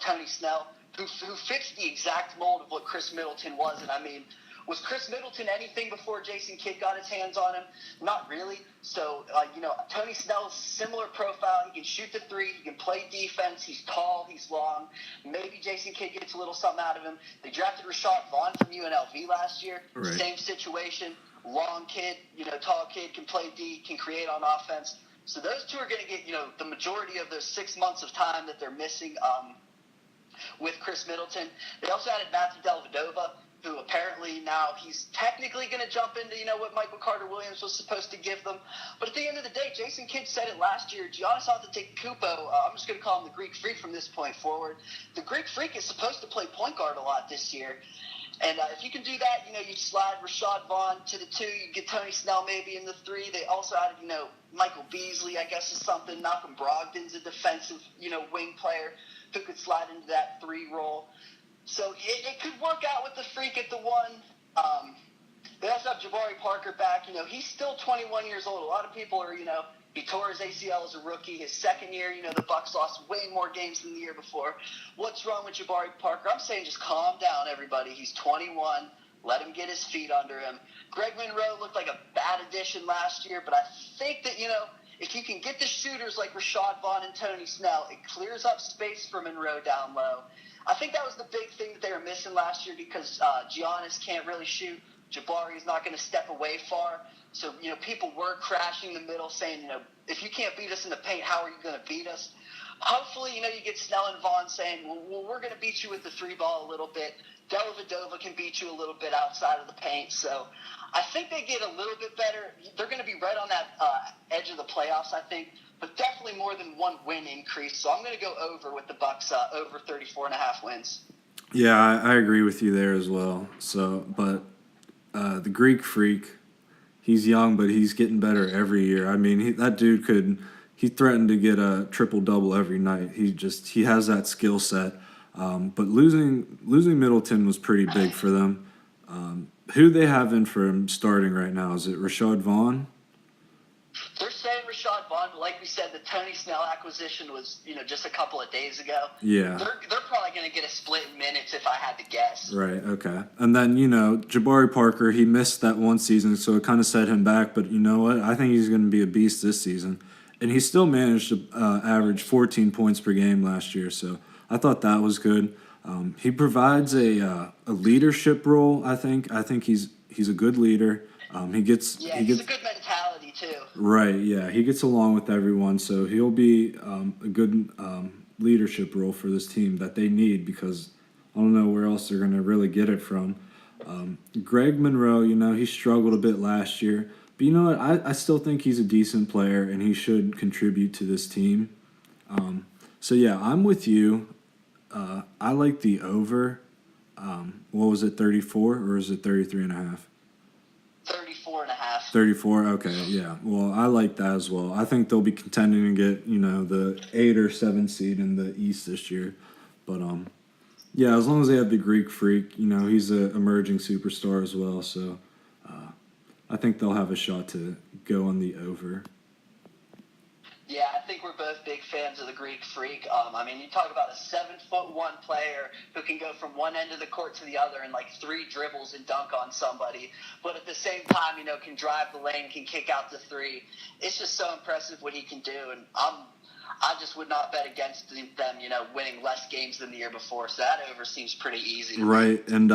Tony Snell, who fits the exact mold of what Chris Middleton was. And I mean, was Chris Middleton anything before Jason Kidd got his hands on him? Not really. So, Tony Snell's similar profile. He can shoot the three. He can play defense. He's tall. He's long. Maybe Jason Kidd gets a little something out of him. They drafted Rashad Vaughn from UNLV last year. Right. Same situation. Long kid, tall kid, can play D, can create on offense. So those two are going to get, the majority of those 6 months of time that they're missing with Chris Middleton. They also added Matthew Dellavedova, who apparently now he's technically going to jump into, what Michael Carter-Williams was supposed to give them. But at the end of the day, Jason Kidd said it last year, Giannis Antetokounmpo, I'm just going to call him the Greek Freak from this point forward. The Greek Freak is supposed to play point guard a lot this year. And if you can do that, you slide Rashad Vaughn to the 2, you get Tony Snell maybe in the 3. They also added, Michael Beasley, I guess, is something. Malcolm Brogdon's a defensive, wing player who could slide into that 3 role. So it could work out with the Freak at the 1. They also have Jabari Parker back. He's still 21 years old. A lot of people are, he tore his ACL as a rookie. His second year, the Bucks lost way more games than the year before. What's wrong with Jabari Parker? I'm saying just calm down, everybody. He's 21. Let him get his feet under him. Greg Monroe looked like a bad addition last year, but I think that, if you can get the shooters like Rashad Vaughn and Tony Snell, it clears up space for Monroe down low. I think that was the big thing that they were missing last year because Giannis can't really shoot. Jabari is not going to step away far. So, people were crashing the middle saying, if you can't beat us in the paint, how are you going to beat us? Hopefully, you get Snell and Vaughn saying, well, we're going to beat you with the 3 ball a little bit. Dellavedova can beat you a little bit outside of the paint. So I think they get a little bit better. They're going to be right on that edge of the playoffs, I think, but definitely more than 1 win increase. So I'm going to go over with the Bucks, over 34.5 wins. Yeah, I agree with you there as well. So, but the Greek Freak, he's young, but he's getting better every year. I mean, that dude he threatened to get a triple-double every night. He has that skill set. But losing Middleton was pretty big for them. Who they have in for him starting right now? Is it Rashad Vaughn? They're saying Rashad Vaughn, but like we said, the Tony Snell acquisition was, just a couple of days ago. Yeah. They're probably going to get a split in minutes if I had to guess. Right, okay. And then, Jabari Parker, he missed that one season, so it kind of set him back. But you know what? I think he's going to be a beast this season. And he still managed to average 14 points per game last year, so I thought that was good. He provides a leadership role, I think. I think he's a good leader. He's a good mentality, too. Right, yeah. He gets along with everyone, so he'll be a good leadership role for this team that they need because I don't know where else they're going to really get it from. Greg Monroe, he struggled a bit last year. But you know what? I still think he's a decent player, and he should contribute to this team. So, yeah, I'm with you. I like the over. What was it, 34 or is it 33.5? 34.5. 34, okay, yeah. Well, I like that as well. I think they'll be contending to get, the 8 or 7 seed in the East this year. But, yeah, as long as they have the Greek Freak, he's an emerging superstar as well. So I think they'll have a shot to go on the over. Yeah, I think we're both big fans of the Greek Freak. I mean, you talk about a 7'1" player who can go from one end of the court to the other in like 3 dribbles and dunk on somebody, but at the same time, you know, can drive the lane, can kick out the 3. It's just so impressive what he can do, and I just would not bet against them, you know, winning less games than the year before. So that over seems pretty easy to me. Right, and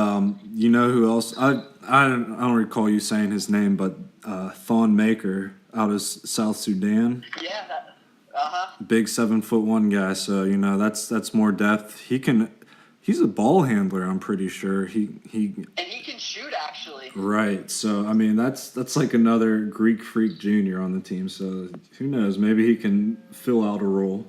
you know who else? I don't recall you saying his name, but Thon Maker out of South Sudan. Yeah. Big 7'1" guy. So you know that's more depth. He's a ball handler. I'm pretty sure and he can shoot actually. Right. So I mean that's like another Greek Freak junior on the team. So who knows? Maybe he can fill out a role.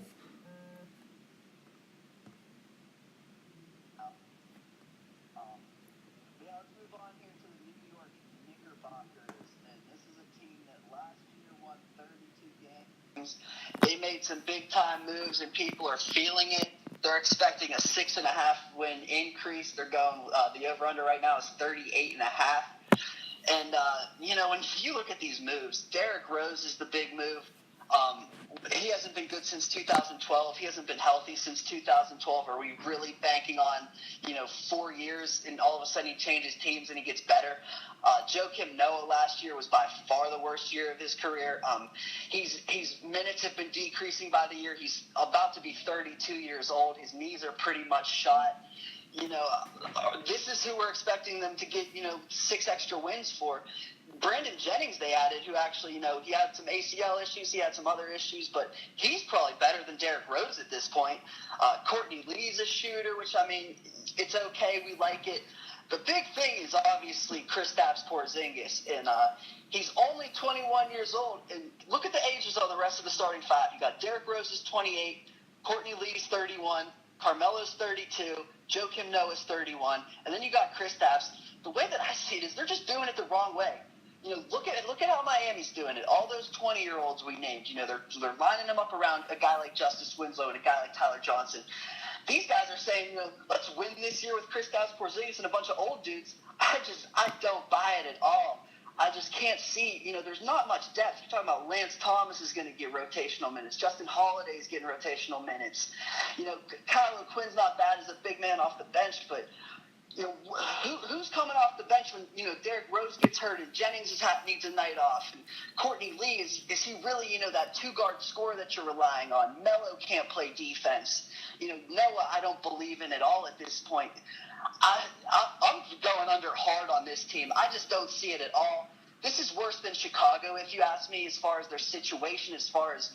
Let's move on here to the New York Knickerbockers, and this is a team that last year won 32 games. They made some big-time moves, and people are feeling it. They're expecting a 6.5 win increase. They're going the over/under right now is 38.5. And you know, when you look at these moves, Derrick Rose is the big move. He hasn't been good since 2012. He hasn't been healthy since 2012. Are we really banking on, you know, 4 years and all of a sudden he changes teams and he gets better? Joakim Noah last year was by far the worst year of his career. His minutes have been decreasing by the year. He's about to be 32 years old. His knees are pretty much shot. You know, this is who we're expecting them to get, you know, 6 extra wins for. Brandon Jennings they added, who actually, you know, he had some ACL issues, he had some other issues, but he's probably better than Derrick Rose at this point. Courtney Lee's a shooter, which, I mean, it's okay, we like it. The big thing is obviously Kristaps Porzingis, and he's only 21 years old, and look at the ages of the rest of the starting 5. You got Derrick Rose is 28, Courtney Lee's 31, Carmelo's 32, Joakim Noah's 31, and then you got Kristaps. The way that I see it is they're just doing it the wrong way. You know, look at how Miami's doing it. All those 20-year-olds we named, you know, they're lining them up around a guy like Justice Winslow and a guy like Tyler Johnson. These guys are saying, you know, let's win this year with Kristaps Porzingis and a bunch of old dudes. I don't buy it at all. I just can't see, you know, there's not much depth. You're talking about Lance Thomas is going to get rotational minutes. Justin Holiday's getting rotational minutes. You know, Kyle Quinn's not bad as a big man off the bench, but you know, who's coming off the bench when, you know, Derrick Rose gets hurt and Jennings needs a night off? And Courtney Lee, is he really, you know, that 2-guard scorer that you're relying on? Melo can't play defense. You know, Noah I don't believe in at all at this point. I'm going under hard on this team. I just don't see it at all. This is worse than Chicago, if you ask me, as far as their situation, as far as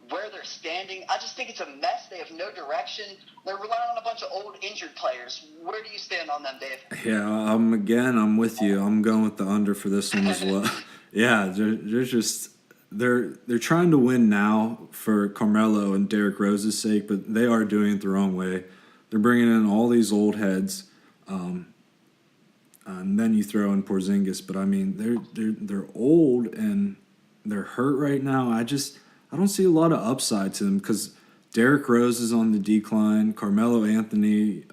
where they're standing. I just think it's a mess. They have no direction. They're relying on a bunch of old injured players. Where do you stand on them, Dave? Yeah, I'm with you. I'm going with the under for this one as well. Yeah, they're trying to win now for Carmelo and Derrick Rose's sake, but they are doing it the wrong way. They're bringing in all these old heads, and then you throw in Porzingis. But I mean, they're old and they're hurt right now. I don't see a lot of upside to them because Derrick Rose is on the decline. Carmelo Anthony,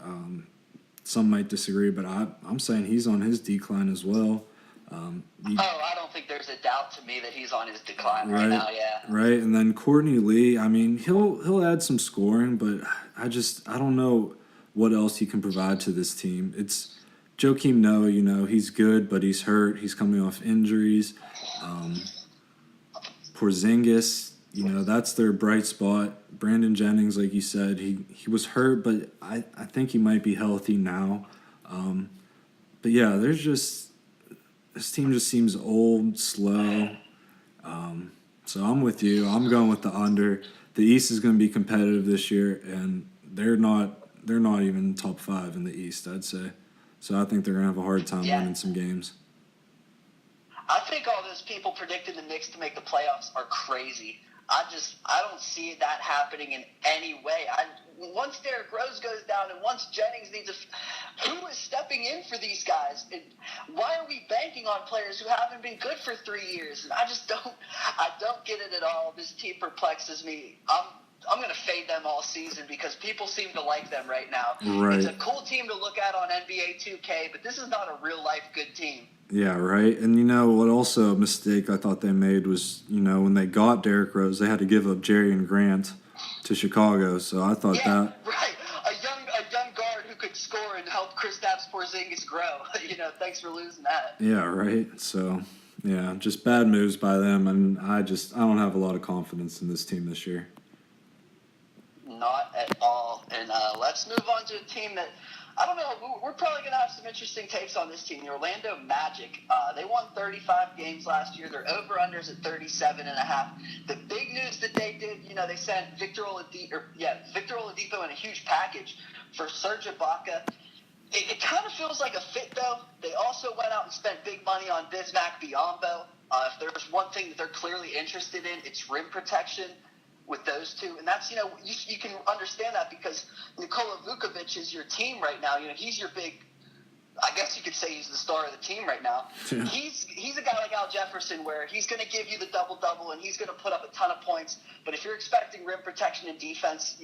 some might disagree, but I'm saying he's on his decline as well. I don't think there's a doubt to me that he's on his decline right now, yeah. Right, and then Courtney Lee, I mean, he'll add some scoring, but I don't know what else he can provide to this team. It's Joakim Noah, you know, he's good, but he's hurt. He's coming off injuries. Porzingis, you know, that's their bright spot. Brandon Jennings, like you said, he was hurt, but I think he might be healthy now. But yeah, this team just seems old, slow. So I'm with you. I'm going with the under. The East is going to be competitive this year, and they're not even top 5 in the East, I'd say. So I think they're going to have a hard time winning some games. I think all those people predicting the Knicks to make the playoffs are crazy. I don't see that happening in any way. Once Derrick Rose goes down and once Jennings needs who is stepping in for these guys? And why are we banking on players who haven't been good for 3 years? And I don't get it at all. This team perplexes me. I'm going to fade them all season because people seem to like them right now. Right. It's a cool team to look at on NBA 2K, but this is not a real-life good team. Yeah, right. And what also a mistake I thought they made was, when they got Derrick Rose, they had to give up Jerry and Grant to Chicago. So I thought that. Right. A young guard who could score and help Kristaps Porzingis grow. Thanks for losing that. Yeah, right. So, yeah, just bad moves by them. And I don't have a lot of confidence in this team this year. Not at all. And let's move on to a team that, I don't know, we're probably going to have some interesting takes on this team. The Orlando Magic. They won 35 games last year. Their over-unders at 37.5. The big news that they did, they sent Victor Oladipo in a huge package for Serge Ibaka. It kind of feels like a fit, though. They also went out and spent big money on Bismack Biyombo. If there's one thing that they're clearly interested in, it's rim protection with those two. And that's, you can understand that because Nikola Vukovic is your team right now. He's your big, I guess you could say he's the star of the team right now. Yeah. He's a guy like Al Jefferson where he's going to give you the double-double and he's going to put up a ton of points. But if you're expecting rim protection and defense,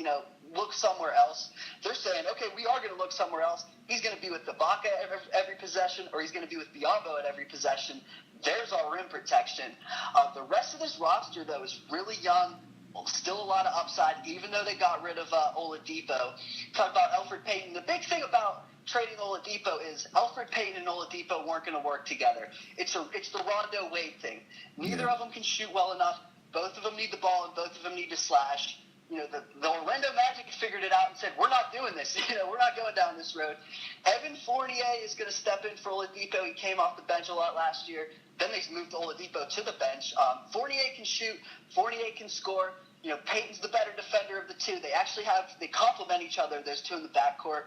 look somewhere else. They're saying, okay, we are going to look somewhere else. He's going to be with Ibaka every possession, or he's going to be with Biyombo at every possession. There's our rim protection. The rest of this roster, though, is really young. Still a lot of upside, even though they got rid of Oladipo. Talk about Elfrid Payton. The big thing about trading Oladipo is Elfrid Payton and Oladipo weren't going to work together. It's the Rondo Wade thing. Neither of them can shoot well enough. Both of them need the ball, and both of them need to slash. The Orlando Magic figured it out and said, we're not doing this. We're not going down this road. Evan Fournier is going to step in for Oladipo. He came off the bench a lot last year. Then they moved Oladipo to the bench. Fournier can shoot. Fournier can score. Peyton's the better defender of the two. They complement each other, those two in the backcourt.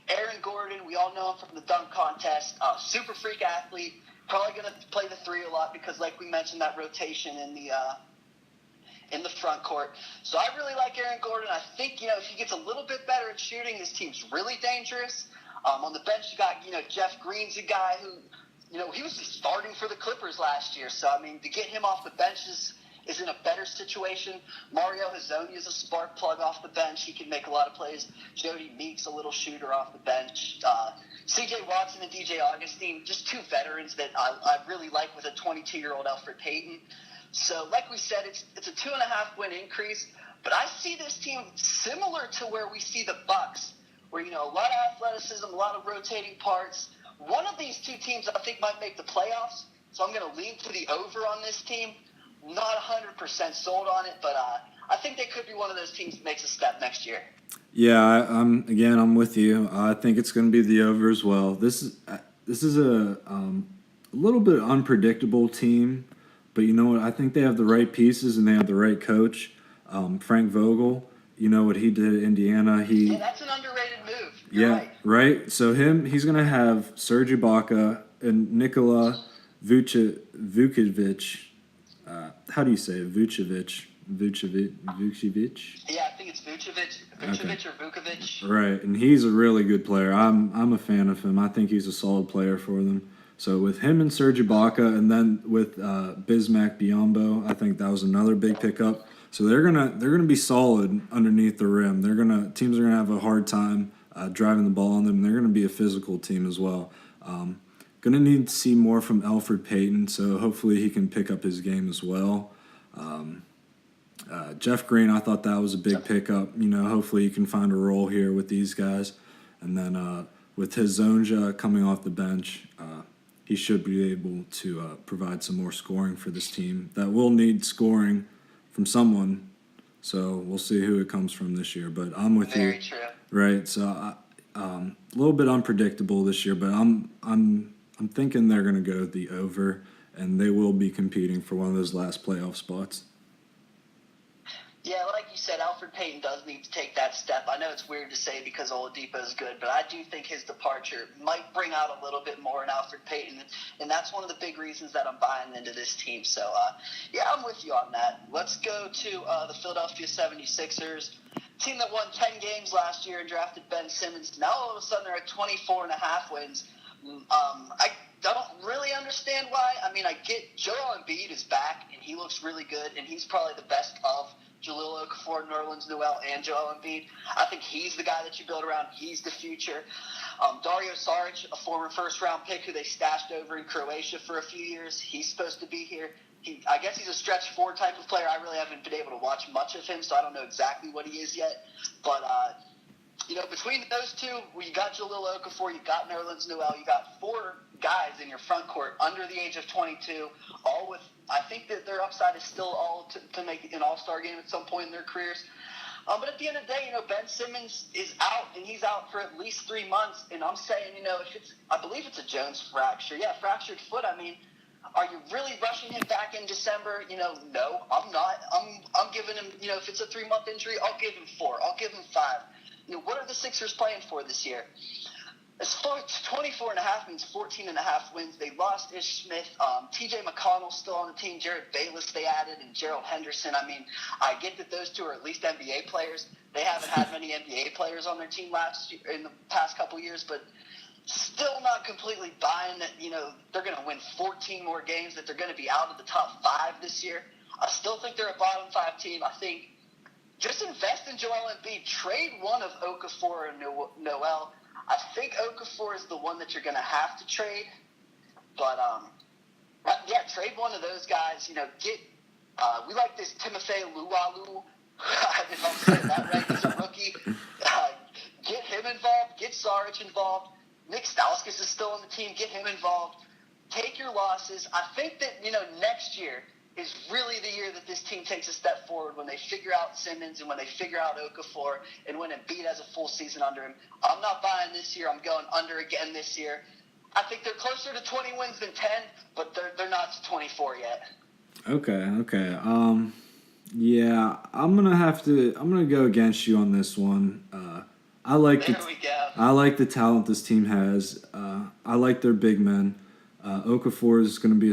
Aaron Gordon, we all know him from the dunk contest. Super freak athlete. Probably going to play the three a lot because, like we mentioned, that rotation in the front court. So I really like Aaron Gordon. I think, if he gets a little bit better at shooting, this team's really dangerous. On the bench, you got, Jeff Green's a guy who, he was starting for the Clippers last year. So, to get him off the bench is in a better situation. Mario Hezonja is a spark plug off the bench. He can make a lot of plays. Jody Meek's a little shooter off the bench. C.J. Watson and D.J. Augustine, just two veterans that I really like with a 22-year-old Elfrid Payton. So, like we said, it's a 2.5-win increase. But I see this team similar to where we see the Bucks, where, a lot of athleticism, a lot of rotating parts. One of these two teams I think might make the playoffs, so I'm going to lean to the over on this team. Not 100% sold on it, but I think they could be one of those teams that makes a step next year. Yeah, I'm with you. I think it's going to be the over as well. This is a little bit unpredictable team, but you know what? I think they have the right pieces and they have the right coach. Frank Vogel, what he did at Indiana. Yeah, that's an underrated move. You're right. So he's going to have Serge Ibaka and Nikola Vukovic. How do you say it? Vucevic? Yeah, I think it's Vucevic or Vukovic. Right, and he's a really good player. I'm a fan of him. I think he's a solid player for them. So with him and Serge Ibaka, and then with Bismack Biyombo, I think that was another big pickup. So they're gonna be solid underneath the rim. Teams are gonna have a hard time driving the ball on them. They're gonna be a physical team as well. Going to need to see more from Elfrid Payton, so hopefully he can pick up his game as well. Jeff Green, I thought that was a big pickup. Hopefully he can find a role here with these guys. And then with Hezonja coming off the bench, he should be able to provide some more scoring for this team. That will need scoring from someone, so we'll see who it comes from this year. But I'm with you. Very true. Right, so a little bit unpredictable this year, but I'm thinking they're going to go the over, and they will be competing for one of those last playoff spots. Yeah, like you said, Elfrid Payton does need to take that step. I know it's weird to say because Oladipo is good, but I do think his departure might bring out a little bit more in Elfrid Payton, and that's one of the big reasons that I'm buying into this team. So, I'm with you on that. Let's go to the Philadelphia 76ers, team that won 10 games last year and drafted Ben Simmons. Now all of a sudden they're at 24.5 wins. I don't really understand why. I get Joel Embiid is back, and he looks really good, and he's probably the best of Jahlil Okafor, Nerlens Noel, and Joel Embiid. I think he's the guy that you build around. He's the future. Dario Saric, a former first-round pick who they stashed over in Croatia for a few years, he's supposed to be here. I guess he's a stretch four type of player. I really haven't been able to watch much of him, so I don't know exactly what he is yet. But, between those two, you got Jahlil Okafor, you got Nerlens Noel, you got four guys in your front court under the age of 22, all with, I think that their upside is still all to make an all-star game at some point in their careers. But at the end of the day, Ben Simmons is out, and he's out for at least 3 months. And I'm saying, I believe it's a Jones fracture. Yeah, fractured foot. I mean, are you really rushing him back in December? No, I'm not. I'm giving him, if it's a 3-month injury, I'll give him 4. I'll give him 5. What are the Sixers playing for this year? As far as 24.5 means 14.5 wins. They lost Ish Smith. T.J. McConnell's still on the team. Jared Bayless they added, and Gerald Henderson. I mean, I get that those two are at least NBA players. They haven't had many NBA players on their team in the past couple years, but still not completely buying that, they're going to win 14 more games, that they're going to be out of the top 5 this year. I still think they're a bottom 5 team. I think just invest in Joel Embiid. Trade one of Okafor and Noel. I think Okafor is the one that you're going to have to trade. But, trade one of those guys. We like this Timofey Luwalu. If I'm saying that right, he's a rookie. Get him involved. Get Saric involved. Nick Stauskas is still on the team. Get him involved. Take your losses. I think that, next year is really the year that this team takes a step forward when they figure out Simmons and when they figure out Okafor and when Embiid has a full season under him. I'm not buying this year. I'm going under again this year. I think they're closer to 20 wins than 10, but they're not to 24 yet. Okay. Yeah, I'm gonna go against you on this one. I like the talent this team has. I like their big men. Okafor is going to be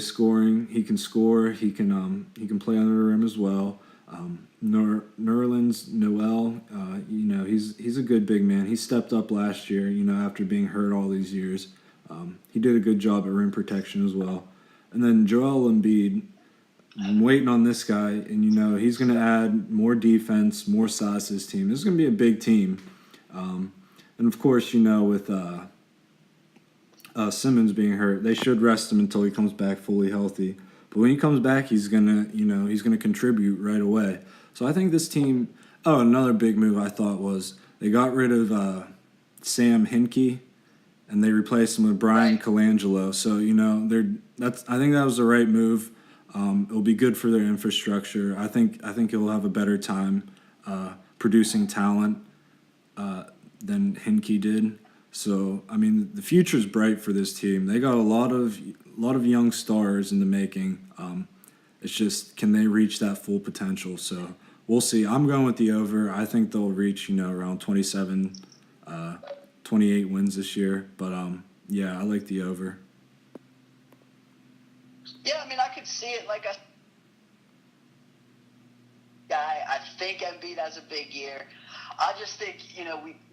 he can score. He can play under the rim as well. Nerlens Noel, he's a good big man. He stepped up last year, after being hurt all these years. He did a good job at rim protection as well. And then Joel Embiid, I'm waiting on this guy, and he's going to add more defense, more size to his team. This is going to be a big team. And of course, with Simmons being hurt, they should rest him until he comes back fully healthy. But when he comes back, he's gonna contribute right away. So I think this team. Oh, another big move I thought was they got rid of Sam Hinkie, and they replaced him with Brian Colangelo. So I think that was the right move. It'll be good for their infrastructure. I think he'll have a better time producing talent than Hinkie did. So, I mean, the future's bright for this team. They got a lot of young stars in the making. It's just, can they reach that full potential? So, we'll see. I'm going with the over. I think they'll reach, around 27, 28 wins this year. But, I like the over. Yeah, I mean, I could see it like a guy. I think Embiid has a big year. I just think,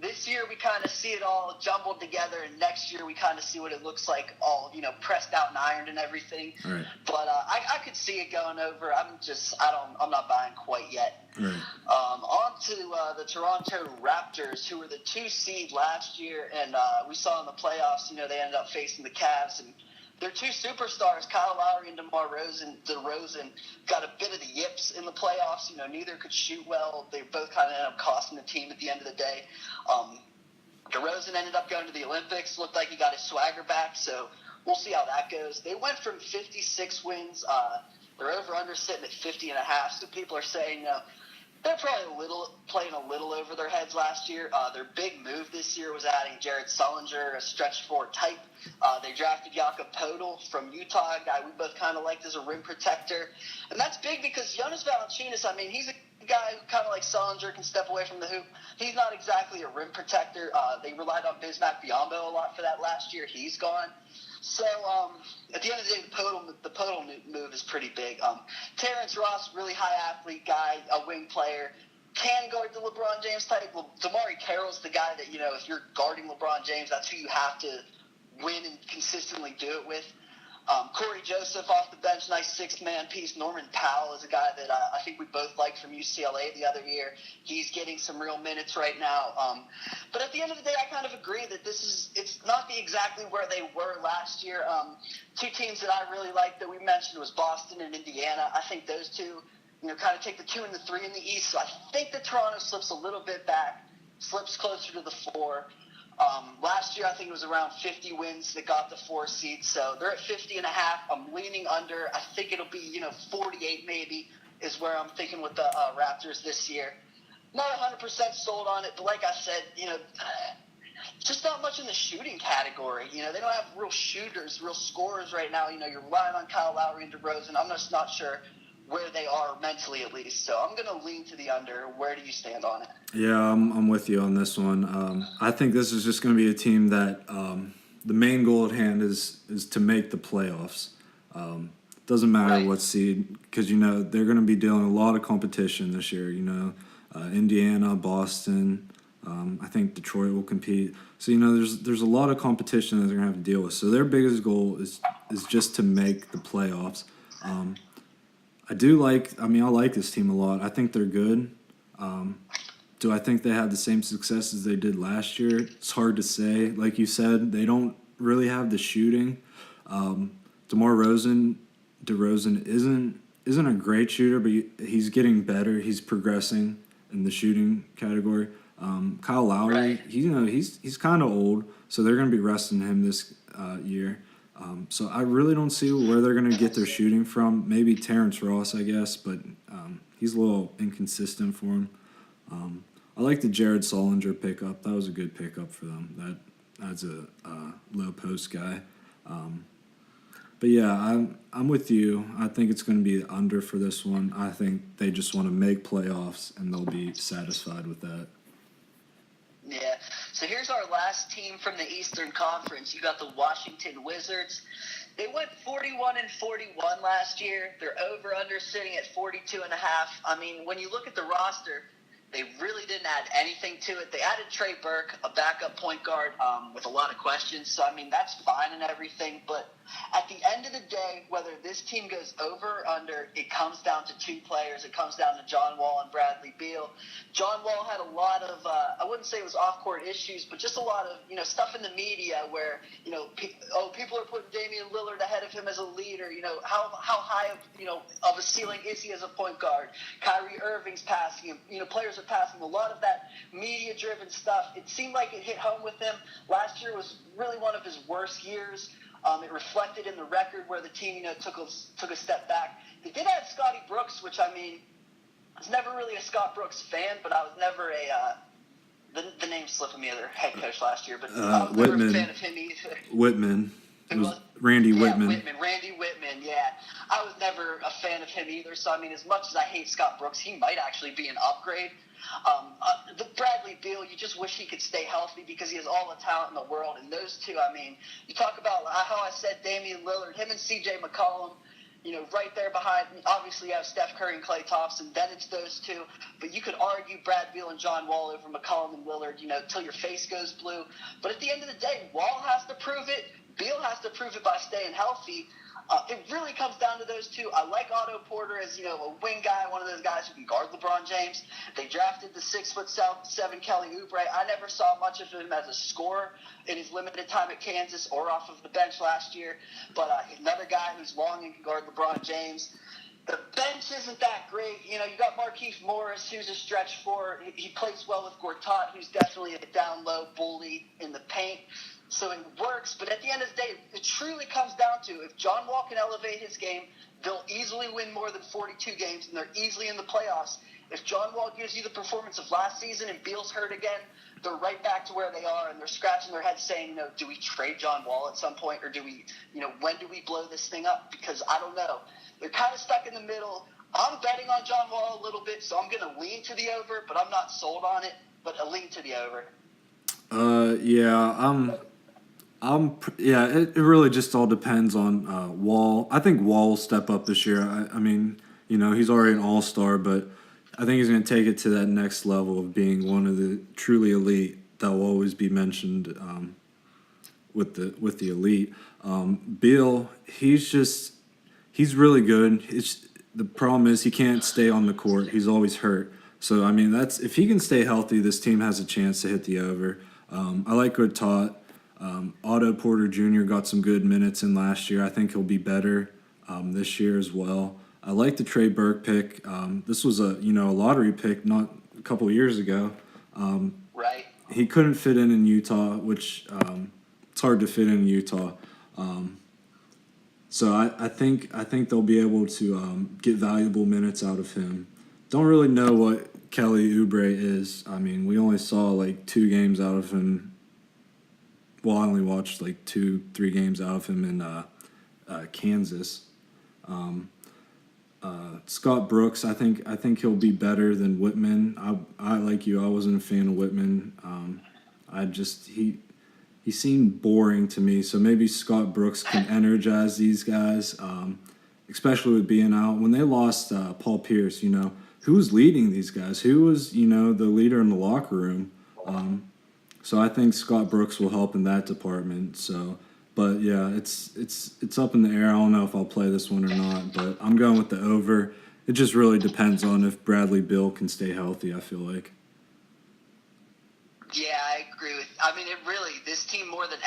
this year we kind of see it all jumbled together, and next year we kind of see what it looks like all, pressed out and ironed and everything. Right. But I could see it going over. I'm not buying quite yet. Right. On to the Toronto Raptors, who were the 2 seed last year, and we saw in the playoffs, they ended up facing the Cavs, and their 2 superstars, Kyle Lowry and DeMar DeRozan, got a bit of the yips in the playoffs. Neither could shoot well. They both kind of ended up costing the team at the end of the day. DeRozan ended up going to the Olympics. Looked like he got his swagger back, so we'll see how that goes. They went from 56 wins. They're over-under sitting at 50.5, so people are saying they're probably playing a little over their heads last year. Their big move this year was adding Jared Sullinger, a stretch forward type. They drafted Jakob Poeltl from Utah, a guy we both kind of liked as a rim protector. And that's big because Jonas Valanciunas, he's a guy who kind of like Sullinger can step away from the hoop. He's not exactly a rim protector. They relied on Bismack Biyombo a lot for that last year. He's gone. So, at the end of the day, the Poeltl move is pretty big. Terrence Ross, really high athlete guy, a wing player, can guard the LeBron James type. DeMarre Carroll's the guy that, if you're guarding LeBron James, that's who you have to win and consistently do it with. Corey Joseph off the bench, nice sixth-man piece. Norman Powell is a guy that I think we both liked from UCLA the other year. He's getting some real minutes right now. But at the end of the day, I kind of agree that it's not exactly where they were last year. Two teams that I really liked that we mentioned was Boston and Indiana. I think those two, kind of take the 2 and the 3 in the East. So I think that Toronto slips a little bit back, slips closer to the 4. Last year, I think it was around 50 wins that got the 4 seed. So they're at 50.5. I'm leaning under. I think it'll be, 48 maybe is where I'm thinking with the Raptors this year. Not 100% sold on it, but like I said, just not much in the shooting category. They don't have real shooters, real scorers right now. You're relying on Kyle Lowry and DeRozan. I'm just not sure where they are mentally, at least. So I'm going to lean to the under. Where do you stand on it? Yeah, I'm with you on this one. I think this is just going to be a team that the main goal at hand is to make the playoffs. Doesn't matter what seed, because they're going to be dealing a lot of competition this year. Indiana, Boston. I think Detroit will compete. So there's a lot of competition that they're going to have to deal with. So their biggest goal is just to make the playoffs. I like this team a lot. I think they're good. Do I think they had the same success as they did last year? It's hard to say. Like you said, they don't really have the shooting. DeMar DeRozan isn't a great shooter, but he's getting better. He's progressing in the shooting category. Kyle Lowry, he's kind of old, so they're going to be resting him this year. So I really don't see where they're going to get their shooting from. Maybe Terrence Ross, I guess, but he's a little inconsistent for him. I like the Jared Solinger pickup. That was a good pickup for them. That's a low post guy. But yeah, I'm with you. I think it's going to be under for this one. I think they just want to make playoffs, and they'll be satisfied with that. Yeah. So here's our last team from the Eastern Conference. You got the Washington Wizards. They went 41-41 last year. They're over/under sitting at 42.5. I mean, when you look at the roster, they really didn't add anything to it. They added Trey Burke, a backup point guard, with a lot of questions. So, I mean, that's fine and everything. But at the end of the day, whether this team goes over or under, it comes down to 2 players. It comes down to John Wall and Bradley Beal. John Wall had a lot of, I wouldn't say it was off-court issues, but just a lot of, stuff in the media where, people are putting Damian Lillard ahead of him as a leader. How high of a ceiling is he as a point guard? Kyrie Irving's passing him. Players are passing him. A lot of that media-driven stuff, it seemed like it hit home with him. Last year was really one of his worst years. It reflected in the record where the team, took a step back. They did add Scotty Brooks, which, I was never really a Scott Brooks fan, but I was never the name slipping me, their head coach last year, but I was never a fan of him either. Whitman. It was Randy Whitman. Randy Whitman, yeah. I was never a fan of him either, so, as much as I hate Scott Brooks, he might actually be an upgrade. The Bradley Beal, you just wish he could stay healthy because he has all the talent in the world. And those two, you talk about how I said Damian Lillard, him and C.J. McCollum, right there behind. Obviously, you have Steph Curry and Klay Thompson. Then it's those two. But you could argue Brad Beal and John Wall over McCollum and Lillard, till your face goes blue. But at the end of the day, Wall has to prove it. Beal has to prove it by staying healthy. It really comes down to those two. I like Otto Porter as, a wing guy, one of those guys who can guard LeBron James. They drafted the 6'7" Kelly Oubre. I never saw much of him as a scorer in his limited time at Kansas or off of the bench last year. But another guy who's long and can guard LeBron James. The bench isn't that great. You got Markieff Morris, who's a stretch four. He plays well with Gortat, who's definitely a down-low bully in the paint. So it works, but at the end of the day, it truly comes down to if John Wall can elevate his game, they'll easily win more than 42 games, and they're easily in the playoffs. If John Wall gives you the performance of last season and Beal's hurt again, they're right back to where they are, and they're scratching their heads saying, do we trade John Wall at some point, or do we, when do we blow this thing up? Because I don't know. They're kind of stuck in the middle. I'm betting on John Wall a little bit, so I'm going to lean to the over, but I'm not sold on it, but a lean to the over. It really just all depends on Wall. I think Wall will step up this year. He's already an all-star, but I think he's going to take it to that next level of being one of the truly elite that will always be mentioned with the elite. Beal, he's really good. The problem is he can't stay on the court. He's always hurt. So I mean, if he can stay healthy, this team has a chance to hit the over. I like Good Tot. Otto Porter Jr. got some good minutes in last year. I think he'll be better this year as well. I like the Trey Burke pick. This was a lottery pick not a couple of years ago. Right. He couldn't fit in Utah, which it's hard to fit in Utah. So I think they'll be able to get valuable minutes out of him. Don't really know what Kelly Oubre is. I mean, we only saw like 2 games out of him. Well, I only watched like 2-3 games out of him in Kansas. Scott Brooks, I think he'll be better than Whitman. I like you. I wasn't a fan of Whitman. He seemed boring to me. So maybe Scott Brooks can energize these guys, especially with being out. When they lost Paul Pierce, who was leading these guys? Who was the leader in the locker room? So I think Scott Brooks will help in that department. So. But yeah, it's up in the air. I don't know if I'll play this one or not, but I'm going with the over. It just really depends on if Bradley Beal can stay healthy, I feel like. Yeah, I agree with. I mean, this team more than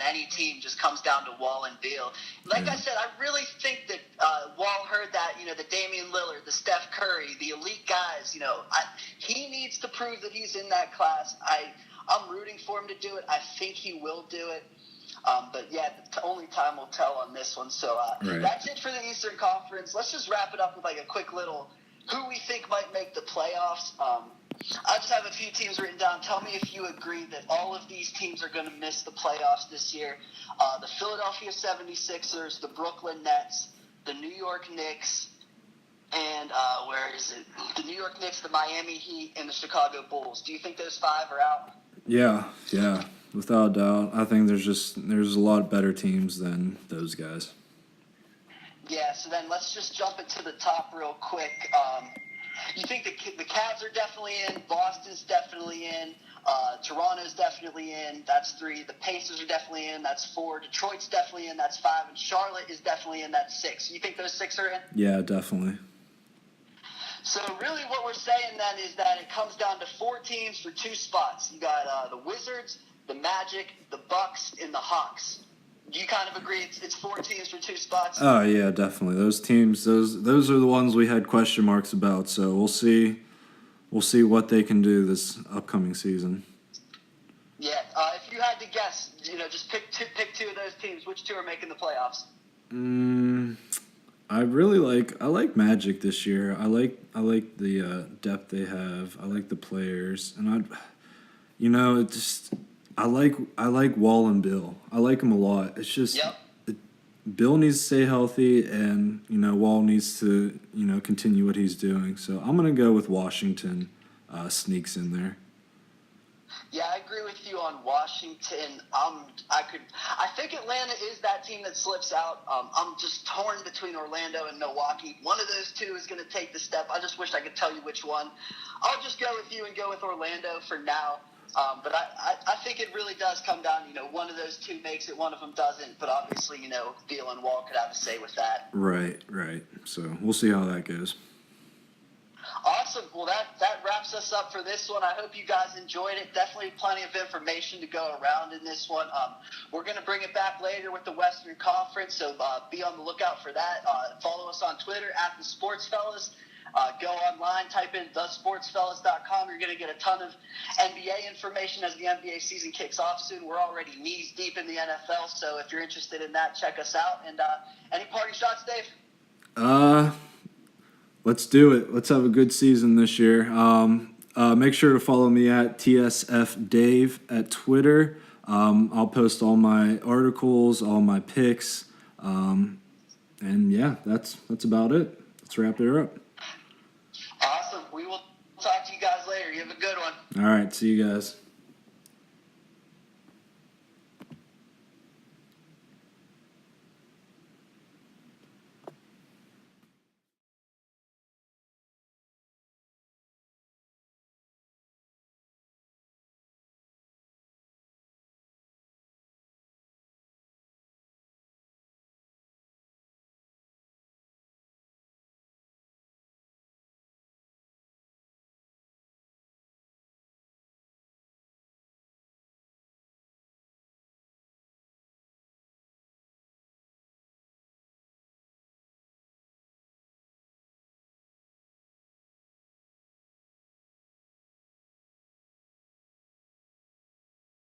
any team, just comes down to Wall and Beal. Like I said, I really think that Wall heard that, the Damian Lillard, the Steph Curry, the elite guys. He needs to prove that he's in that class. I'm rooting for him to do it. I think he will do it. But yeah, only time will tell on this one. So That's it for the Eastern Conference. Let's just wrap it up with like a quick little who we think might make the playoffs. I just have a few teams written down. Tell me if you agree that all of these teams are going to miss the playoffs this year. The Philadelphia 76ers, the Brooklyn Nets, the New York Knicks, and where is it? The New York Knicks, the Miami Heat, and the Chicago Bulls. Do you think those 5 are out? Yeah. Without a doubt. I think there's a lot better teams than those guys. Yeah, so then let's just jump into the top real quick. You think the Cavs are definitely in, Boston's definitely in, Toronto's definitely in, that's 3. The Pacers are definitely in, that's 4. Detroit's definitely in, that's 5. And Charlotte is definitely in, that's 6. You think those 6 are in? Yeah, definitely. So really what we're saying then is that it comes down to 4 teams for 2 spots. You got the Wizards, the Magic, the Bucks, and the Hawks. Do you kind of agree it's 4 teams for 2 spots? Oh yeah, definitely. Those teams, those are the ones we had question marks about. So we'll see what they can do this upcoming season. Yeah, if you had to guess, just pick 2 of those teams. Which 2 are making the playoffs? I like Magic this year. I like the depth they have. I like the players, and I like Wall and Bill. I like them a lot. It's just Bill needs to stay healthy, and Wall needs to continue what he's doing. So I'm gonna go with Washington sneaks in there. Yeah, I agree with you on Washington. I think Atlanta is that team that slips out. I'm just torn between Orlando and Milwaukee. One of those 2 is going to take the step. I just wish I could tell you which one. I'll just go with you and go with Orlando for now. But I think it really does come down, one of those 2 makes it, one of them doesn't. But obviously, Beal and Wall could have a say with that. Right. So we'll see how that goes. Awesome. Well, that wraps us up for this one. I hope you guys enjoyed it. Definitely plenty of information to go around in this one. We're going to bring it back later with the Western Conference, so be on the lookout for that. Follow us on Twitter @TheSportsFellas. Go online, type in thesportsfellas.com. You're going to get a ton of NBA information as the NBA season kicks off soon. We're already knees deep in the NFL, so if you're interested in that, check us out. And any party shots, Dave? Let's do it. Let's have a good season this year. Make sure to follow me at TSF Dave at Twitter. I'll post all my articles, all my picks. And yeah, that's about it. Let's wrap it up. Awesome. We will talk to you guys later. You have a good one. All right. See you guys.